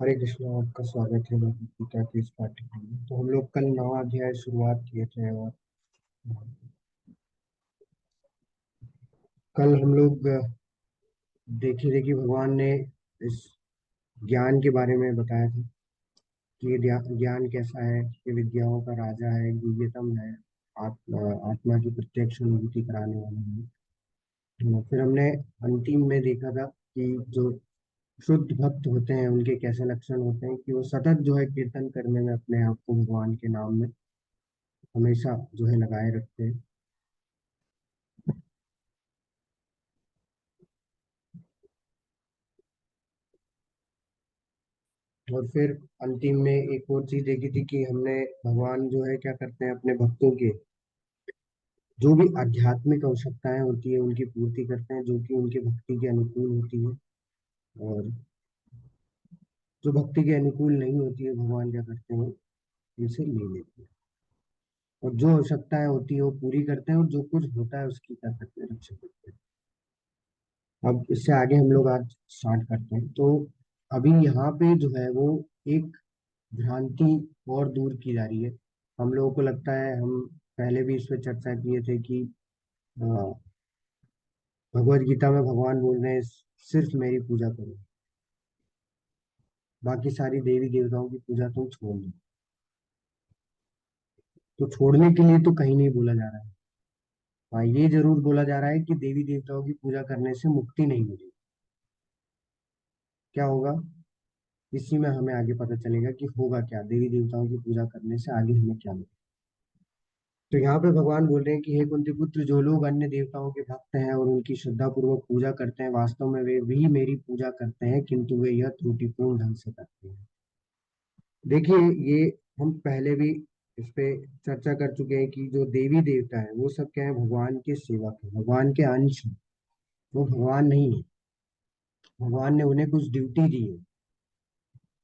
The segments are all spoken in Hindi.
हरे कृष्णा। आपका स्वागत है भगवत गीता के इस पाठ्यक्रम में। तो हम लोग कल नवा अध्याय शुरुआत किए थे और कल हम लोग देखे थे कि भगवान ने इस ज्ञान के बारे में बताया था कि ये ज्ञान कैसा है। ये विद्याओं का राजा है, गुह्यतम है, आत्मा की प्रत्यक्ष अनुभूति कराने वाला है। फिर हमने अंतिम में देखा था कि जो शुद्ध भक्त होते हैं उनके कैसे लक्षण होते हैं कि वो सतत जो है कीर्तन करने में अपने आप को भगवान के नाम में हमेशा जो है लगाए रखते हैं। और फिर अंतिम में एक और चीज देखी थी कि हमने भगवान जो है क्या करते हैं अपने भक्तों के जो भी आध्यात्मिक आवश्यकताएं होती है उनकी पूर्ति करते हैं जो कि उनके भक्ति के अनुकूल होती है। और जो भक्ति के अनुकूल नहीं होती है भगवान क्या करते हैं उनसे ले लेते हैं। और जो आवश्यकताएं होती है वो पूरी करते हैं और जो कुछ होता है उसकी क्या करते हैं रक्षा करते हैं। अब इससे आगे हम लोग आज स्टार्ट करते हैं। तो अभी यहाँ पे जो है वो एक भ्रांति और दूर की जा रही है। हम लोगों को लगता है, हम पहले भी इस पर चर्चा किए थे कि अ, भगवत गीता में भगवान बोल रहे हैं सिर्फ मेरी पूजा करो, बाकी सारी देवी देवताओं की पूजा तुम छोड़ दो। तो छोड़ने के लिए तो कहीं नहीं बोला जा रहा है। हाँ, ये जरूर बोला जा रहा है कि देवी देवताओं की पूजा करने से मुक्ति नहीं मिलेगी। क्या होगा इसी में हमें आगे पता चलेगा कि होगा क्या देवी देवताओं की पूजा करने से आगे हमें क्या मिलेगा। तो यहाँ पे भगवान बोल रहे हैं कि हे कुंती पुत्र, जो लोग अन्य देवताओं के भक्त हैं और उनकी श्रद्धा पूर्वक पूजा करते हैं वास्तव में वे भी मेरी पूजा करते हैं, किंतु वे यह त्रुटिपूर्ण ढंग से करते हैं। देखिए, ये हम पहले भी इस पे चर्चा कर चुके हैं कि जो देवी देवता है वो सब क्या है, भगवान के सेवक है, भगवान के अंश हैं। वो भगवान नहीं है। भगवान ने उन्हें कुछ ड्यूटी दी है,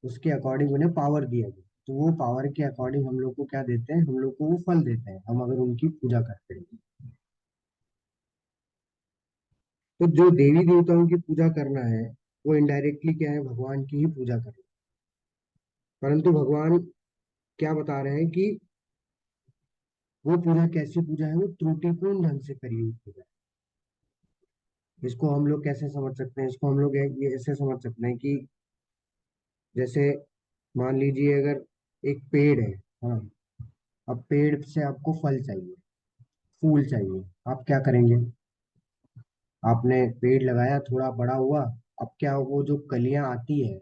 उसके अकॉर्डिंग उन्हें पावर दिया गया। तो वो पावर के अकॉर्डिंग हम लोग को क्या देते हैं, हम लोग को वो फल देते हैं हम अगर उनकी पूजा करते हैं। तो जो देवी देवताओं की पूजा करना है वो इनडायरेक्टली क्या है, भगवान की ही पूजा करना। परंतु भगवान क्या बता रहे हैं कि वो पूजा कैसी पूजा है, वो त्रुटिपूर्ण ढंग से करी हुई पूजा है। इसको हम लोग कैसे समझ सकते हैं, इसको हम लोग ये ऐसे समझ सकते हैं कि जैसे मान लीजिए अगर एक पेड़ है। हाँ, अब पेड़ से आपको फल चाहिए, फूल चाहिए। आप क्या करेंगे, आपने पेड़ लगाया, थोड़ा बड़ा हुआ। अब क्या वो जो कलियां आती है,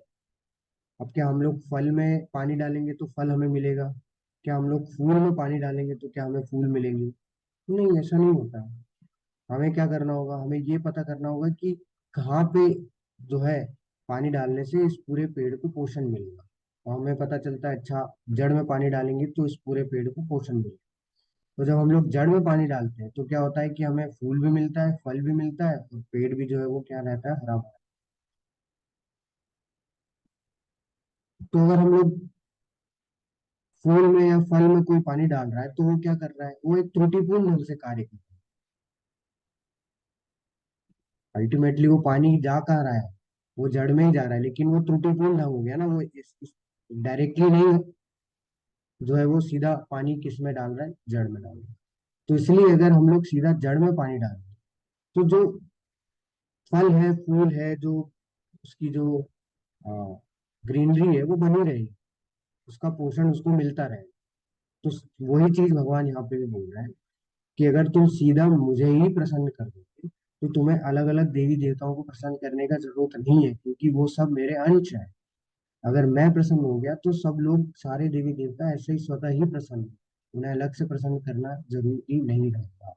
अब क्या हम लोग फल में पानी डालेंगे तो फल हमें मिलेगा? क्या हम लोग फूल में पानी डालेंगे तो क्या हमें फूल मिलेंगे? नहीं, ऐसा नहीं होता है। हमें क्या करना होगा, हमें ये पता करना होगा कि कहाँ पे जो है पानी डालने से इस पूरे पेड़ को पोषण मिलेगा। और हमें पता चलता है अच्छा, जड़ में पानी डालेंगे तो इस पूरे पेड़ को पोषण मिलेगा। तो जब हम लोग जड़ में पानी डालते हैं तो क्या होता है कि हमें फूल भी मिलता है, फल भी मिलता है, और पेड़ भी जो है वो क्या रहता है, हरा भरा। तो अगर हम लोग फूल में या फल में कोई पानी डाल रहा है तो वो क्या कर रहा है, वो एक त्रुटिपूर्ण ढंग से कार्य कर रहा है। अल्टीमेटली वो पानी जा कहाँ रहा है, वो जड़ में ही जा रहा है, लेकिन वो त्रुटिपूर्ण ढंग हो गया ना। वो इस डायरेक्टली नहीं जो है वो सीधा पानी किस में डाल रहा है, जड़ में डाल रहा है। तो इसलिए अगर हम लोग सीधा जड़ में पानी डालें तो जो फल है, फूल है, जो उसकी जो ग्रीनरी है वो बनी रहेगी, उसका पोषण उसको मिलता रहे। तो वही चीज भगवान यहाँ पे भी बोल रहा है कि अगर तुम सीधा मुझे ही प्रसन्न कर दोगे तो तुम्हें अलग अलग देवी देवताओं को प्रसन्न करने का जरूरत नहीं है, क्योंकि वो सब मेरे अंश है। अगर मैं प्रसन्न हो गया तो सब लोग, सारे देवी देवता ऐसे ही स्वतः ही प्रसन्न हैं। उन्हें अलग से प्रसन्न करना जरूरी नहीं रहता,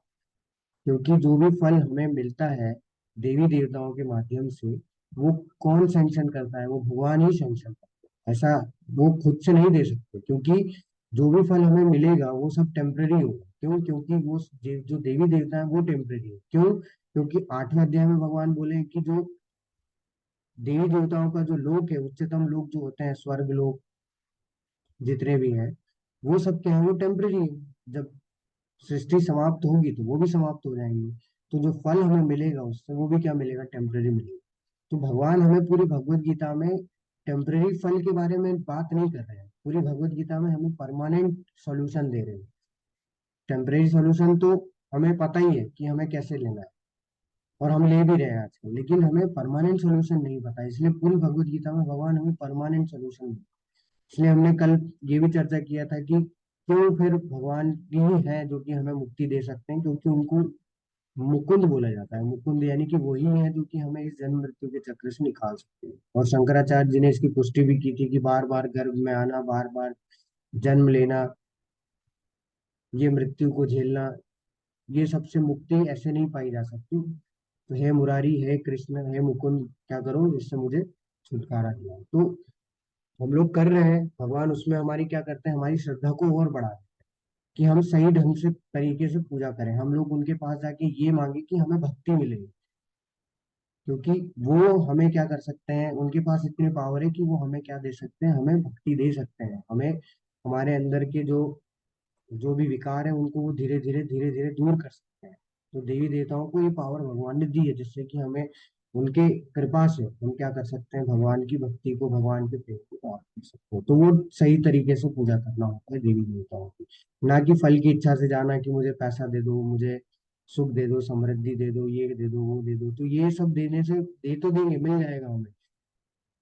क्योंकि जो भी फल हमें मिलता है देवी देवताओं के माध्यम से, वो कौन सैंक्शन करता है, वो भगवान ही सैंक्शन करता है। ऐसा वो खुद से नहीं दे सकते, क्योंकि जो भी फल हमें मिलेगा वो सब टेम्परेरी होगा। क्यों? क्योंकि वो जो देवी देवता है वो टेम्परेरी है। क्यों? क्योंकि 8वें अध्याय में भगवान बोले कि जो देवी देवताओं का जो लोक है, उच्चतम लोक जो होते हैं, स्वर्ग लोक जितने भी हैं, वो सब क्या है, वो टेम्परेरी है। जब सृष्टि समाप्त होगी तो वो भी समाप्त हो जाएंगे। तो जो फल हमें मिलेगा उससे वो भी क्या मिलेगा, टेम्परेरी मिलेगा। तो भगवान हमें पूरी भगवत गीता में टेम्परेरी फल के बारे में बात नहीं कर रहे हैं। पूरी भगवत गीता में हमें परमानेंट सॉल्यूशन दे रहे हैं। टेम्परेरी सॉल्यूशन तो हमें पता ही है कि हमें कैसे लेना है, और हम ले भी रहे हैं आजकल, लेकिन हमें परमानेंट सॉल्यूशन नहीं पता, इसलिए पूरी भगवत गीता में भगवान हमें परमानेंट सॉल्यूशन। इसलिए हमने कल ये भी चर्चा किया था कि क्यों फिर भगवान ही है जो कि हमें मुक्ति दे सकते हैं, क्योंकि उनको मुकुंद बोला जाता है। मुकुंद यानी कि वही है जो कि हमें इस जन्म मृत्यु के चक्र से निकाल सकते हैं। और शंकराचार्य जी ने इसकी पुष्टि भी की थी कि बार बार गर्भ में आना, बार बार जन्म लेना, ये मृत्यु को झेलना, ये सबसे मुक्ति ऐसे नहीं पाई जा सकती। तो हे मुरारी, हे कृष्ण, हे मुकुंद, क्या करो इससे मुझे छुटकारा दिलाओ। तो हम लोग कर रहे हैं, भगवान उसमें हमारी क्या करते हैं, हमारी श्रद्धा को और बढ़ा, कि हम सही ढंग से तरीके से पूजा करें। हम लोग उनके पास जाके ये मांगे कि हमें भक्ति मिले, क्योंकि वो हमें क्या कर सकते हैं, उनके पास इतनी पावर है कि वो हमें क्या दे सकते हैं, हमें भक्ति दे सकते हैं। हमें हमारे अंदर के जो जो भी विकार है उनको वो धीरे धीरे दूर कर सकते हैं। तो देवी देवताओं को ये पावर भगवान ने दी है, जिससे कि हमें उनके कृपा से हम क्या कर सकते हैं, भगवान की भक्ति को, भगवान के प्रेम को प्राप्त कर सकते हैं। तो वो सही तरीके से पूजा करना होता है देवी देवताओं की, ना कि फल की इच्छा से जाना कि मुझे पैसा दे दो, मुझे सुख दे दो, समृद्धि दे दो, ये दे दो, वो दे दो। तो ये सब देने से, दे तो देंगे, मिल जाएगा हमें।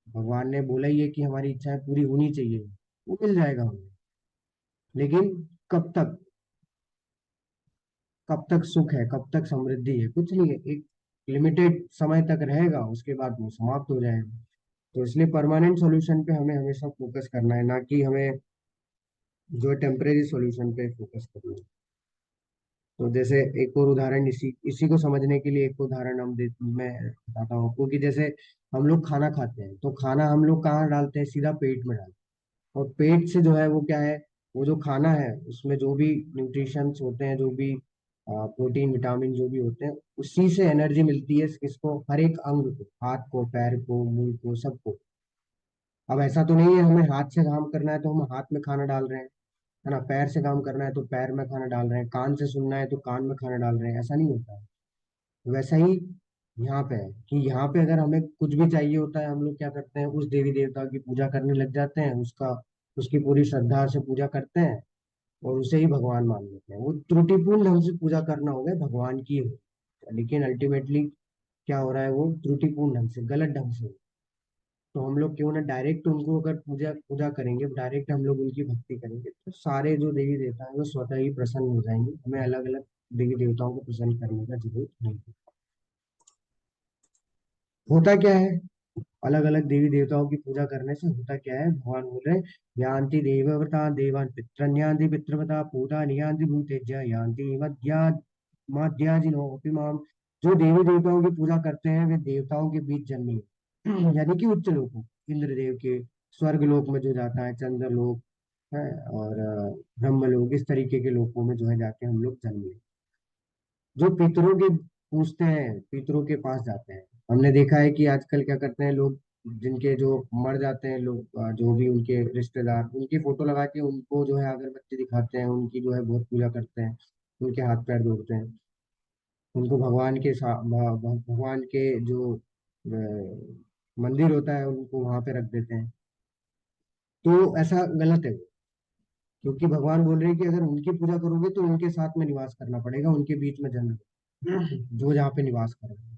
भगवान ने बोला ही है कि हमारी इच्छाएं पूरी होनी चाहिए, वो मिल जाएगा हमें। लेकिन कब तक, कब तक सुख है, कब तक समृद्धि है, कुछ नहीं है। एक लिमिटेड समय तक रहेगा, उसके बाद वो समाप्त हो जाएगा। तो इसलिए परमानेंट सॉल्यूशन पे हमें हमेशा फोकस करना है, ना कि हमें जो टेम्परेरी सॉल्यूशन पे फोकस करना है। तो जैसे एक और उदाहरण, इसी इसी को समझने के लिए एक उदाहरण मैं बताता हूँ आपको, कि जैसे हम लोग खाना खाते हैं, तो खाना हम लोग कहाँ डालते हैं, सीधा पेट में डालते हैं। और पेट से जो है वो क्या है, वो जो खाना है उसमें जो भी न्यूट्रिशंस होते हैं, जो भी प्रोटीन विटामिन जो भी होते हैं, उसी से एनर्जी मिलती है किसको, हर एक अंग को, हाथ को, पैर को, मुंह को, सबको। अब ऐसा तो नहीं है हमें हाथ से काम करना है तो हम हाथ में खाना डाल रहे हैं, है ना, पैर से काम करना है तो पैर में खाना डाल रहे हैं, कान से सुनना है तो कान में खाना डाल रहे हैं, ऐसा नहीं होता है। वैसा ही यहाँ पे है, कि यहाँ पे अगर हमें कुछ भी चाहिए होता है, हम लोग क्या करते हैं, उस देवी देवता की पूजा करने लग जाते हैं, उसका उसकी पूरी श्रद्धा से पूजा करते हैं, और उसे ही भगवान मान लेते हैं। वो त्रुटिपूर्ण ढंग से पूजा करना हो गया भगवान की हो, लेकिन अल्टीमेटली क्या हो रहा है, वो त्रुटिपूर्ण ढंग से, गलत ढंग से। तो हम लोग क्यों ना डायरेक्ट उनको अगर पूजा पूजा करेंगे, डायरेक्ट हम लोग उनकी भक्ति करेंगे, तो सारे जो देवी देवता हैं वो स्वतः ही प्रसन्न हो जाएंगे। हमें अलग अलग देवी देवताओं को प्रसन्न करने का जरूरत नहीं है। होता क्या है, अलग अलग देवी देवताओं की पूजा करने से होता क्या है, भगवान बोल रहे हैं, यान्ति देवव्रता देवान् पितॄन् यान्ति पितृव्रता भूतानि यान्ति भूतेज्य यान्ति मद्या माद्याजिनो अपि माम। जो देवी देवताओं की पूजा करते हैं वे देवताओं के बीच जन्मे, यानी कि उच्च लोकों, इंद्रदेव के स्वर्ग लोक में जो जाता है, चंद्र लोक है, और ब्रह्म लोक, इस तरीके के लोकों में जो है जाके हम लोग जन्मे। जो पितरों के पूछते हैं, पितरों के पास जाते हैं। हमने देखा है कि आजकल क्या करते हैं लोग, जिनके जो मर जाते हैं लोग, जो भी उनके रिश्तेदार, उनकी फोटो लगा के उनको जो है अगरबत्ती दिखाते हैं, उनकी जो है बहुत पूजा करते हैं, उनके हाथ पैर जोड़ते हैं, उनको भगवान के भगवान के जो मंदिर होता है उनको वहां पे रख देते हैं। तो ऐसा गलत है, क्योंकि भगवान बोल रहे हैं कि अगर उनकी पूजा करोगे तो उनके साथ में निवास करना पड़ेगा, उनके बीच में जन्म जो जहाँ पे निवास करेगा।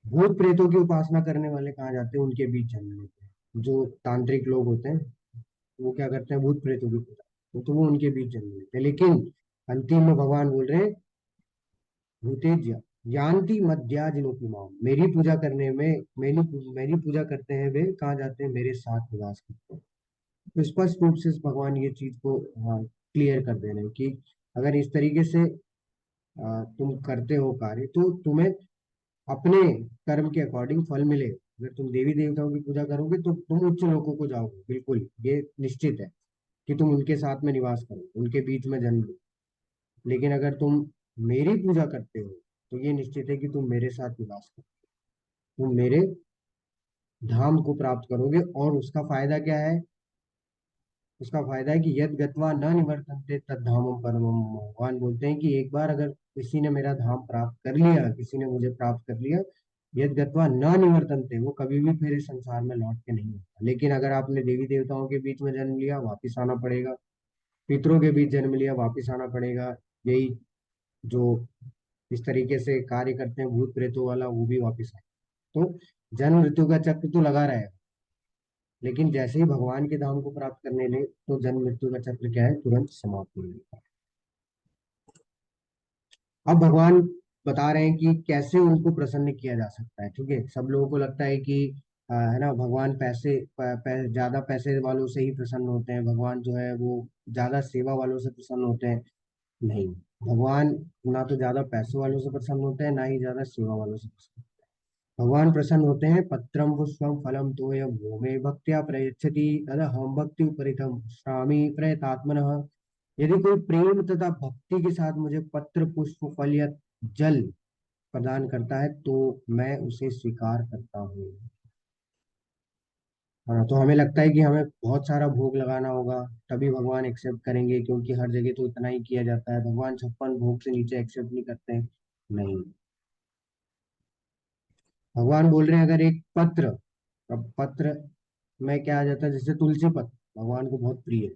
भूत प्रेतों की उपासना करने वाले कहाँ जाते हैं, उनके बीच जन्म लेते हैं। जो तांत्रिक लोग होते हैं वो क्या करते हैं, भूत प्रेतों की पूजा, तो वो उनके बीच जन्म लेते हैं। लेकिन अंतिम में भगवान बोल रहे हैं, भूतेज यान्ति मद्याजिनोपि माम, मेरी पूजा करने में, मेरी मेरी पूजा करते हैं वे कहाँ जाते हैं, मेरे साथ निवास करते हैं। तो स्पष्ट रूप से भगवान ये चीज को क्लियर कर दे रहे हैं कि अगर इस तरीके से तुम करते हो कार्य, तो तुम्हें अपने कर्म के अकॉर्डिंग फल मिले। अगर तुम देवी देवताओं की पूजा करोगे तो तुम उच्च लोकों को जाओगे, बिल्कुल ये निश्चित है कि तुम उनके साथ में निवास करो, उनके बीच में जन्म लो। लेकिन अगर तुम मेरी पूजा करते हो तो ये निश्चित है कि तुम मेरे साथ निवास करो, तुम मेरे धाम को प्राप्त करोगे। और उसका फायदा क्या है, उसका फायदा है कि यद गत्वा न निवर्तन्ते तद धामम परमम। भगवान बोलते हैं कि एक बार अगर किसी ने मेरा धाम प्राप्त कर लिया, किसी ने मुझे प्राप्त कर लिया, यद गत्वा न निवर्तन्ते, वो कभी भी फिर इस संसार में लौट के नहीं आता। लेकिन अगर आपने देवी देवताओं के बीच में जन्म लिया, वापिस आना पड़ेगा। पितरों के बीच जन्म लिया, वापिस आना पड़ेगा। यही जो इस तरीके से कार्य करते हैं भूत प्रेतों वाला, वो भी वापिस आए। तो जन्म मृत्यु का चक्र तो लगा रहेगा, लेकिन जैसे ही भगवान के धाम को प्राप्त करने लगे तो जन्म मृत्यु का चक्र क्या है, तुरंत समाप्त हो जाएगा। अब भगवान बता रहे हैं कि कैसे उनको प्रसन्न किया जा सकता है। ठीक है, सब लोगों को लगता है कि है ना, भगवान ज्यादा पैसे वालों से ही प्रसन्न होते हैं, भगवान जो है वो ज्यादा सेवा वालों से प्रसन्न होते हैं। नहीं, भगवान ना तो ज्यादा पैसे वालों से प्रसन्न होते हैं, ना ही ज्यादा सेवा वालों से प्रसन्न। भगवान प्रसन्न होते हैं पत्रम पुष्पम फलम तोयम वो मे भक्त्या प्रयच्छति तदा हम भक्ति उपरितम श्रामी प्रयतात्मनः। यदि कोई प्रेम तथा भक्ति के साथ मुझे पत्र पुष्प फल या जल प्रदान करता है तो मैं उसे स्वीकार करता हूँ। हाँ, तो हमें लगता है कि हमें बहुत सारा भोग लगाना होगा तभी भगवान एक्सेप्ट करेंगे, क्योंकि हर जगह तो इतना ही किया जाता है। भगवान 56 भोग से नीचे एक्सेप्ट नहीं करते हैं। नहीं, भगवान बोल रहे हैं अगर एक पत्र, अब पत्र में क्या आ जाता है, जैसे तुलसी पत्र भगवान को बहुत प्रिय है।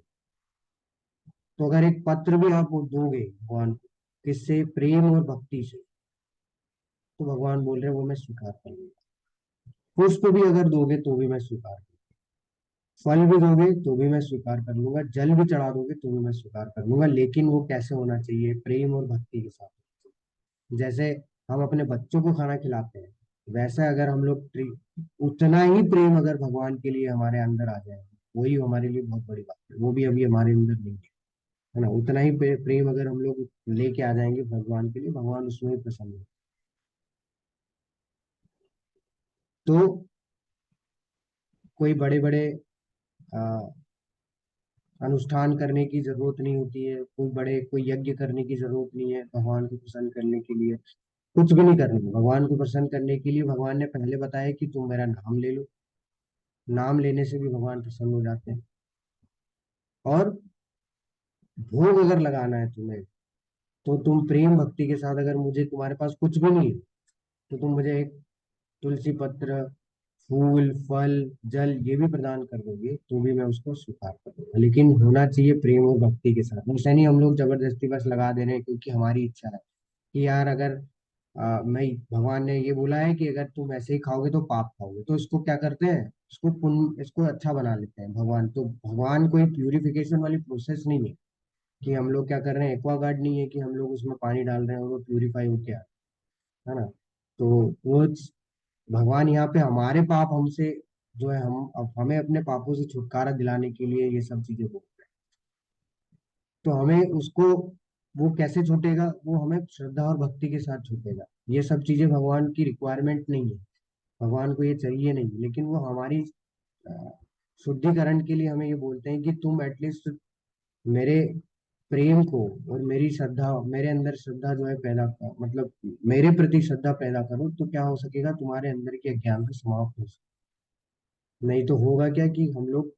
तो अगर एक पत्र भी आप दोगे भगवान को, किससे, प्रेम और भक्ति से, तो भगवान बोल रहे हैं वो मैं स्वीकार कर लूंगा। पुष्प भी अगर दोगे तो भी मैं स्वीकार कर, फल भी दोगे तो भी मैं स्वीकार कर लूंगा, जल भी चढ़ा दोगे तो भी मैं स्वीकार कर लूंगा, लेकिन वो कैसे होना चाहिए, प्रेम और भक्ति के साथ। जैसे हम अपने बच्चों को खाना खिलाते हैं, वैसा अगर हम लोग उतना ही प्रेम अगर भगवान के लिए हमारे अंदर आ जाए, वही हमारे लिए बहुत बड़ी बात है। वो भी अभी हमारे अंदर नहीं है ना, उतना ही प्रेम अगर हम लोग लेके आ जाएंगे भगवान के लिए, भगवान उसमें ही प्रसन्न है। तो कोई बड़े बड़े अनुष्ठान करने की जरूरत नहीं होती है, कोई यज्ञ करने की जरूरत नहीं है भगवान को प्रसन्न करने के लिए। कुछ भी नहीं करने में, भगवान को प्रसन्न करने के लिए भगवान ने पहले बताया कि तुम मेरा नाम ले लो। नाम लेने से भी भगवान प्रसन्न हो जाते हैं। और भोग अगर लगाना है तुम्हें, तो तुम प्रेम भक्ति के साथ, अगर मुझे तुम्हारे पास कुछ भी नहीं है तो तुम मुझे एक तुलसी पत्र, फूल फल जल ये भी प्रदान कर दोगे तो भी मैं उसको स्वीकार कर दूंगा, लेकिन होना चाहिए प्रेम और भक्ति के साथ। ऐसा नहीं हम लोग जबरदस्ती बस लगा दे रहे हैं क्योंकि हमारी इच्छा है कि यार अगर मैं, भगवान ने ये बोला है कि अगर तुम ऐसे ही खाओगे तो पाप खाओगे, तो इसको क्या करते हैं, इसको पुण्य, इसको अच्छा बना लेते हैं भगवान। तो भगवान कोई प्यूरिफिकेशन वाली प्रोसेस नहीं है कि हम लोग क्या कर रहे हैं, एक्वागार्ड नहीं है कि हम लोग उसमें पानी डाल रहे हैं और वो प्यूरिफाई होके आ रहा है ना। तो वो भगवान यहाँ पे हमारे पाप हमसे जो है, हम अब हमें अपने पापों से छुटकारा दिलाने के लिए ये सब चीजें बोल रहे हैं। तो हमें उसको, वो कैसे छूटेगा, वो हमें श्रद्धा और भक्ति के साथ छूटेगा। ये सब चीजें भगवान की रिक्वायरमेंट नहीं है, भगवान को ये चाहिए नहीं, लेकिन वो हमारी अ, शुद्धिकरण के लिए हमें ये बोलते हैं कि तुम एटलीस्ट मेरे प्रेम को और मेरी श्रद्धा, मेरे अंदर श्रद्धा जो है पैदा कर, मतलब मेरे प्रति श्रद्धा पैदा करो, तो क्या हो सकेगा, तुम्हारे अंदर की अज्ञानता समाप्त हो सके। नहीं तो होगा क्या कि हम लोग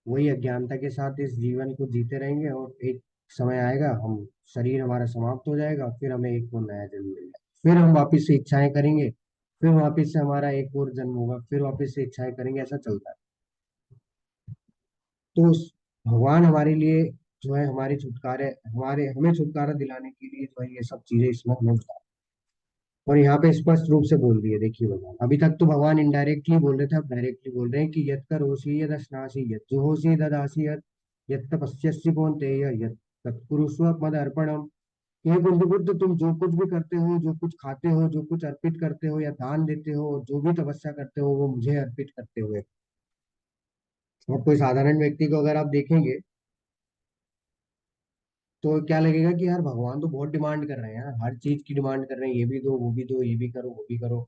वही अज्ञानता के साथ इस जीवन को जीते रहेंगे और एक समय आएगा, हम शरीर हमारा समाप्त हो जाएगा, फिर हमें एक और नया जन्म मिलेगा, फिर हम वापस से इच्छाएं करेंगे, फिर वापस से हमारा एक और जन्म होगा, फिर वापस से इच्छाएं करेंगे, ऐसा चलता है। तो भगवान हमारे लिए जो है, हमारे छुटकारे, हमारे हमें छुटकारा दिलाने के लिए जो है ये सब चीजें इसमें हमें बता, और यहाँ पे स्पष्ट रूप से बोल दिए। देखिए भगवान, अभी तक तो भगवान इनडायरेक्टली बोल रहे थे, अब डायरेक्टली बोल रहे हैं कि यत् करोषि यद अश्नासि यत् जुहोषि ददासि यत् यत् तपस्यसि कौन्तेय यत् तत्कुरुष्व मद अर्पणम। हे बुद्ध, तुम जो कुछ भी करते हो, जो कुछ खाते हो, जो कुछ अर्पित करते हो या दान देते हो, जो भी तपस्या करते हो, वो मुझे अर्पित करते हुए। और कोई साधारण व्यक्ति को अगर आप देखेंगे तो क्या लगेगा कि यार भगवान तो बहुत डिमांड कर रहे हैं यार, हर चीज की डिमांड कर रहे हैं, ये भी दो वो भी दो, ये भी करो वो भी करो,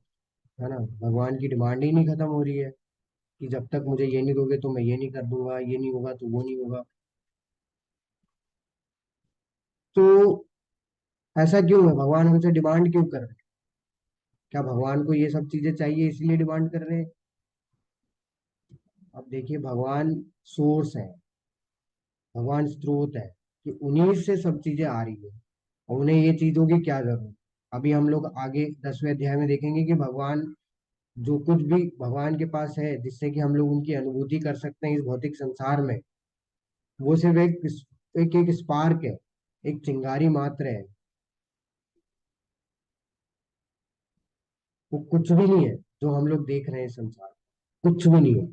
है ना। भगवान की डिमांड ही नहीं खत्म हो रही है कि जब तक मुझे ये नहीं दोगे तो मैं ये नहीं कर दूंगा, ये नहीं होगा तो वो नहीं होगा। तो ऐसा क्यों है, भगवान हमसे डिमांड क्यों कर रहे हैं? क्या भगवान को ये सब चीजें चाहिए इसलिए डिमांड कर रहे हैं? अब देखिए, भगवान सोर्स है, भगवान स्रोत है, कि उन्हीं से सब चीजें आ रही है, और उन्हें ये चीजों की क्या जरूरत है। अभी हम लोग आगे 10वें अध्याय में देखेंगे कि भगवान जो कुछ भी भगवान के पास है जिससे कि हम लोग उनकी अनुभूति कर सकते हैं इस भौतिक संसार में, वो सिर्फ एक स्पार्क है, एक चिंगारी मात्र है। वो कुछ भी नहीं है जो हम लोग देख रहे हैं संसार में, कुछ भी नहीं है।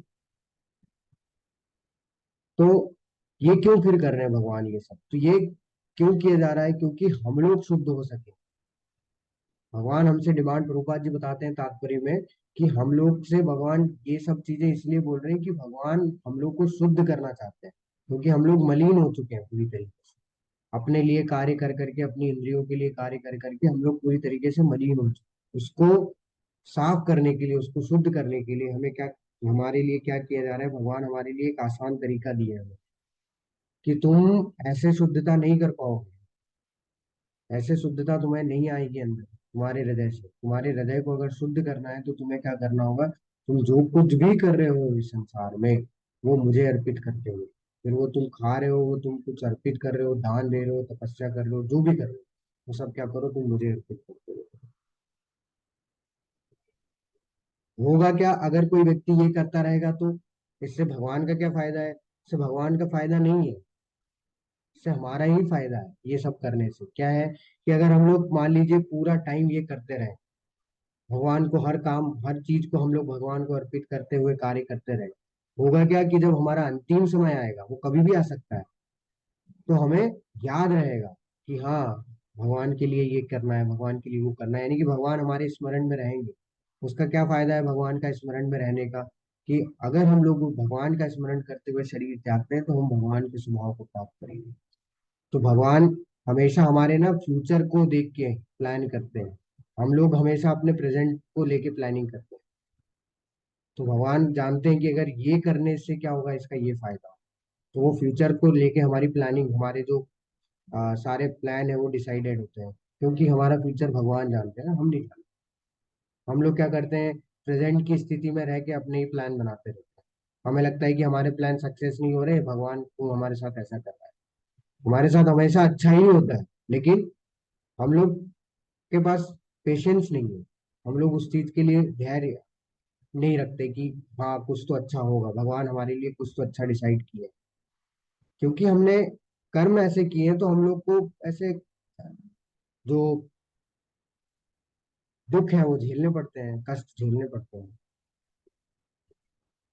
तो ये क्यों फिर कर रहे हैं भगवान ये सब? तो ये क्यों किया जा रहा है? क्योंकि हम लोग शुद्ध हो सके। भगवान हमसे डिमांड, प्रभुपाद जी बताते हैं तात्पर्य में, कि हम लोग से भगवान ये सब चीजें इसलिए बोल रहे हैं कि भगवान हम लोग को शुद्ध करना चाहते हैं, क्योंकि हम लोग मलिन हो चुके हैं पूरी तरीके से। अपने लिए कार्य कर करके, अपनी इंद्रियों के लिए कार्य कर करके हम लोग पूरी तरीके से मलिन हो चुके हैं। उसको साफ करने के लिए, उसको शुद्ध करने के लिए हमें क्या, हमारे लिए क्या किया जा रहा है? भगवान हमारे लिए एक आसान तरीका दिया है हमें, कि तुम ऐसे शुद्धता नहीं कर पाओगे, ऐसे शुद्धता तुम्हें नहीं आएगी अंदर तुम्हारे हृदय से। तुम्हारे हृदय को अगर शुद्ध करना है तो तुम्हें क्या करना होगा? तुम जो कुछ भी कर रहे हो इस संसार में, वो मुझे अर्पित करते हुए। फिर वो तुम खा रहे हो, वो तुम कुछ अर्पित कर रहे हो, दान दे रहे हो, तपस्या कर रहे हो, जो भी कर रहे हो, वो सब क्या करो? तुम मुझे अर्पित करते हो। होगा क्या अगर कोई व्यक्ति ये करता रहेगा तो? इससे भगवान का क्या फायदा है? इससे भगवान का फायदा नहीं है, इससे हमारा ही फायदा है। ये सब करने से क्या है, कि अगर हम लोग मान लीजिए पूरा टाइम ये करते रहे, भगवान को हर काम हर चीज को हम लोग भगवान को अर्पित करते हुए कार्य करते रहे, होगा क्या कि जब हमारा अंतिम समय आएगा, वो कभी भी आ सकता है, तो हमें याद रहेगा कि हाँ, भगवान के लिए ये करना है, भगवान के लिए वो करना है, यानी कि भगवान हमारे स्मरण में रहेंगे। उसका क्या फायदा है भगवान का स्मरण में रहने का? कि अगर हम लोग भगवान का स्मरण करते हुए शरीर त्यागते हैं तो हम भगवान के स्वभाव को प्राप्त करेंगे। तो भगवान हमेशा हमारे ना फ्यूचर को देख के प्लान करते हैं, हम लोग हमेशा अपने प्रेजेंट को लेके प्लानिंग करते हैं। तो भगवान जानते हैं कि अगर ये करने से क्या होगा, इसका ये फायदा होगा। तो वो फ्यूचर को लेके हमारी प्लानिंग, हमारे जो सारे प्लान है वो डिसाइडेड होते हैं, क्योंकि हमारा फ्यूचर भगवान जानते हैं, हम नहीं जानते। हम लोग क्या करते हैं? प्रेजेंट की स्थिति में रह के अपने ही प्लान बनाते रहते हैं। हमें लगता है कि हमारे प्लान सक्सेस नहीं हो रहे, भगवान को हमारे साथ ऐसा कर रहा है। हमारे साथ हमेशा अच्छा ही होता है, लेकिन हम लोग के पास पेशेंस नहीं है। हम लोग उस चीज के लिए धैर्य नहीं रखते कि हाँ कुछ तो अच्छा होगा, भगवान हमारे लिए कुछ तो अच्छा डिसाइड किया है। क्योंकि हमने कर्म ऐसे किए हैं तो हम लोग को ऐसे जो दुख है वो झेलने पड़ते हैं, कष्ट झेलने पड़ते हैं।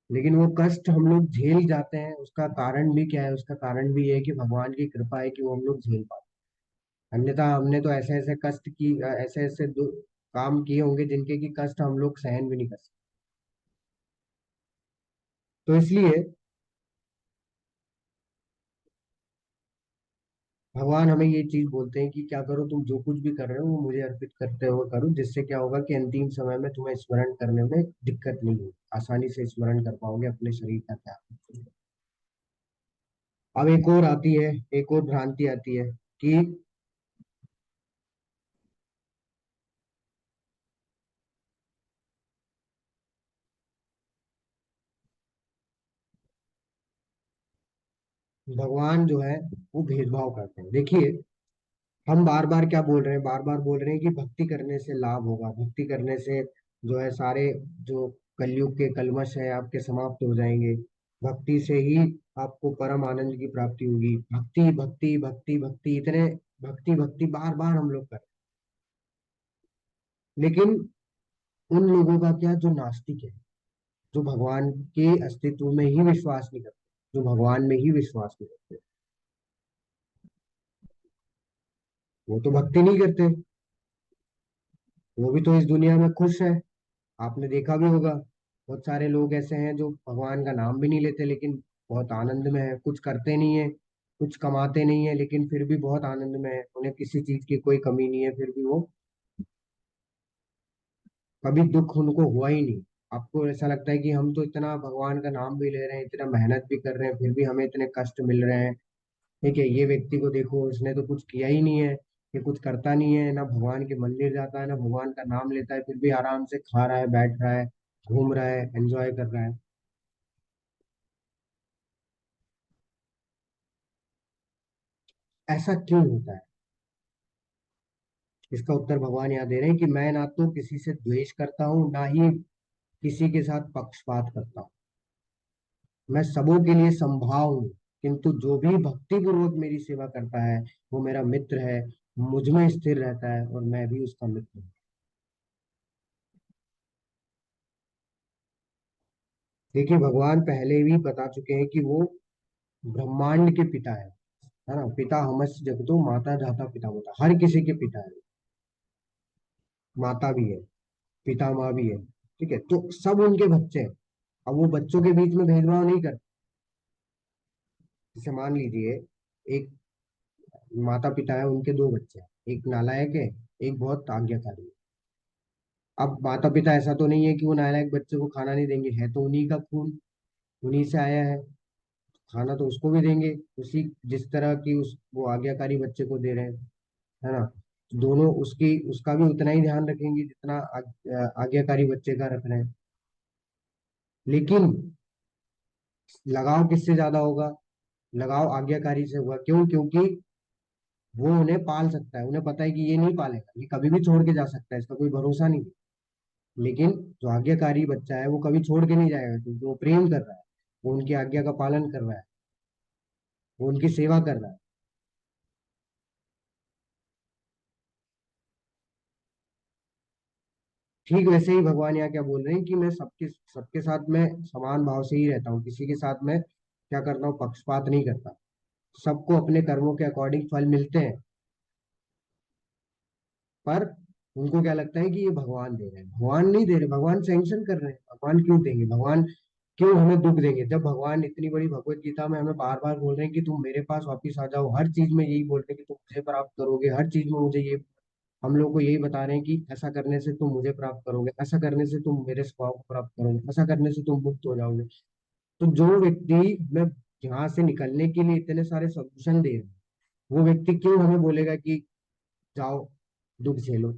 लेकिन वो कष्ट हम लोग झेल जाते हैं, उसका कारण भी क्या है? उसका कारण भी ये है कि भगवान की कृपा है कि वो हम लोग झेल पाते हैं। अन्यथा हमने तो ऐसे ऐसे कष्ट की, ऐसे ऐसे काम किए होंगे जिनके की कष्ट हम लोग सहन भी नहीं कर सकते। तो इसलिए भगवान हमें ये चीज बोलते हैं कि क्या करो, तुम जो कुछ भी कर रहे हो वो मुझे अर्पित करते हुए करो, जिससे क्या होगा कि अंतिम समय में तुम्हें स्मरण करने में दिक्कत नहीं होगी, आसानी से स्मरण कर पाओगे अपने शरीर का त्याग। अब एक और आती है, एक और भ्रांति आती है कि भगवान जो है वो भेदभाव करते हैं। देखिए, हम बार बार क्या बोल रहे हैं? बार बार बोल रहे हैं कि भक्ति करने से लाभ होगा, भक्ति करने से जो है सारे जो कलयुग के कल्मश है आपके समाप्त हो जाएंगे, भक्ति से ही आपको परम आनंद की प्राप्ति होगी। भक्ति भक्ति भक्ति भक्ति, इतने भक्ति भक्ति बार बार हम लोग कर, लेकिन उन लोगों का क्या जो नास्तिक है, जो भगवान के अस्तित्व में ही विश्वास नहीं करते, जो भगवान में ही विश्वास नहीं करते, वो तो भक्ति नहीं करते। वो भी तो इस दुनिया में खुश है। आपने देखा भी होगा, बहुत सारे लोग ऐसे हैं जो भगवान का नाम भी नहीं लेते लेकिन बहुत आनंद में है, कुछ करते नहीं है, कुछ कमाते नहीं है, लेकिन फिर भी बहुत आनंद में है, उन्हें किसी चीज की कोई कमी नहीं है, फिर भी वो कभी दुख उनको हुआ ही नहीं। आपको ऐसा लगता है कि हम तो इतना भगवान का नाम भी ले रहे हैं, इतना मेहनत भी कर रहे हैं, फिर भी हमें इतने कष्ट मिल रहे हैं। ठीक है, ये व्यक्ति को देखो, इसने तो कुछ किया ही नहीं है, ये कुछ करता नहीं है, ना भगवान के मंदिर जाता है, ना भगवान का नाम लेता है, फिर भी आराम से खा रहा है, बैठ रहा है, घूम रहा है, एंजॉय कर रहा है। ऐसा क्यों होता है? इसका उत्तर भगवान यहाँ दे रहे हैं कि मैं ना तो किसी से द्वेष करता हूँ, ना ही किसी के साथ पक्षपात करता हूँ, मैं सबों के लिए संभाव हूँ, किंतु जो भी भक्ति पूर्वक मेरी सेवा करता है वो मेरा मित्र है, मुझ में स्थिर रहता है और मैं भी उसका मित्र हूँ। देखिए, भगवान पहले भी बता चुके हैं कि वो ब्रह्मांड के पिता है ना। पिता हमस जगतो माता धाता पिता माता, हर किसी के पिता है, माता भी है, पिता माँ भी है। ठीक है, तो सब उनके बच्चे हैं। अब वो बच्चों के बीच में भेदभाव नहीं करते। जैसे मान लीजिए, एक माता पिता है, उनके दो बच्चे हैं, एक नालायक है, एक बहुत आज्ञाकारी है। अब माता पिता ऐसा तो नहीं है कि वो नालायक बच्चे को खाना नहीं देंगे, है तो उन्हीं का खून, उन्हीं से आया है, खाना तो उसको भी देंगे, उसी जिस तरह की उस वो आज्ञाकारी बच्चे को दे रहे हैं, है ना। तो दोनों उसकी उसका भी उतना ही ध्यान रखेंगे जितना आज्ञाकारी बच्चे का रख रहे हैं। लेकिन लगाव किससे ज्यादा होगा? लगाव आज्ञाकारी से होगा। क्यों? क्योंकि वो उन्हें पाल सकता है, उन्हें पता है कि ये नहीं पालेगा, ये कभी भी छोड़ के जा सकता है, इसका कोई भरोसा नहीं। लेकिन जो आज्ञाकारी बच्चा है वो कभी छोड़ के नहीं जाएगा, क्योंकि वो प्रेम कर रहा है, वो उनकी आज्ञा का पालन कर रहा है, वो उनकी सेवा कर रहा है। ठीक वैसे ही भगवान यहाँ क्या बोल रहे हैं कि मैं सबके सबके साथ में समान भाव से ही रहता हूँ, किसी के साथ में क्या करता हूँ, पक्षपात नहीं करता। सबको अपने कर्मों के अकॉर्डिंग फल मिलते हैं। पर उनको क्या लगता है कि ये भगवान दे रहे हैं, भगवान नहीं दे रहे, भगवान सैंक्शन कर रहे हैं। भगवान क्यों देंगे? भगवान क्यों हमें दुख देंगे, जब भगवान इतनी बड़ी भगवत गीता में हमें बार बार बोल रहे हैं कि तुम मेरे पास वापिस आ जाओ, हर चीज में यही बोल रहे हैं कि तुम मुझे प्राप्त करोगे, हर चीज में मुझे ये, हम लोग को यही बता रहे हैं कि ऐसा करने से तुम मुझे प्राप्त करोगे, ऐसा करने से तुम मेरे स्वभाव को प्राप्त करोगे, ऐसा करने से तुम मुक्त हो जाओगे। तो जो व्यक्ति हमें यहाँ से निकलने के लिए इतने सारे सॉल्यूशन दे रहे हैं, वो व्यक्ति क्यों हमें बोलेगा कि जाओ दुख झेलो?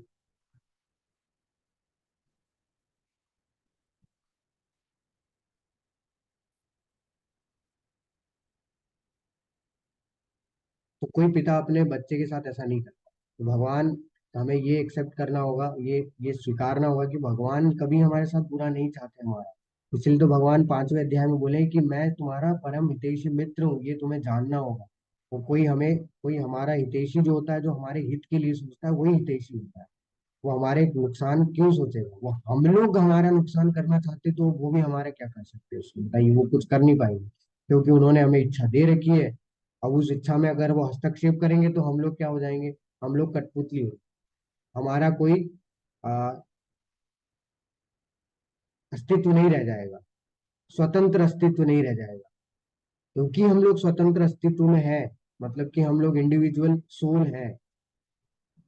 तो कोई पिता अपने बच्चे के साथ ऐसा नहीं करता। तो भगवान, हमें ये एक्सेप्ट करना होगा, ये स्वीकारना होगा कि भगवान कभी हमारे साथ बुरा नहीं चाहते हमारा। इसलिए तो भगवान 5वें अध्याय में बोले कि मैं तुम्हारा परम हितैषी मित्र हूँ, ये तुम्हें जानना होगा। वो कोई हमारा हितैषी जो होता है, जो हमारे हित के लिए सोचता है, वही हितैषी होता है। वो हमारे नुकसान क्यों सोचेगा? वो हम लोग हमारा नुकसान करना चाहते तो वो भी हमारा क्या कर सकते हैं उसमें, बताइए? वो कुछ कर नहीं पाएंगे, क्योंकि उन्होंने हमें इच्छा दे रखी है। अब उस इच्छा में अगर वो हस्तक्षेप करेंगे तो हम लोग क्या हो जाएंगे? हम लोग कठपुतली हो, हमारा कोई आ, अस्तित्व नहीं रह जाएगा, स्वतंत्र अस्तित्व नहीं रह जाएगा। क्योंकि हम लोग स्वतंत्र अस्तित्व में है, मतलब कि हम लोग इंडिविजुअल सोल है।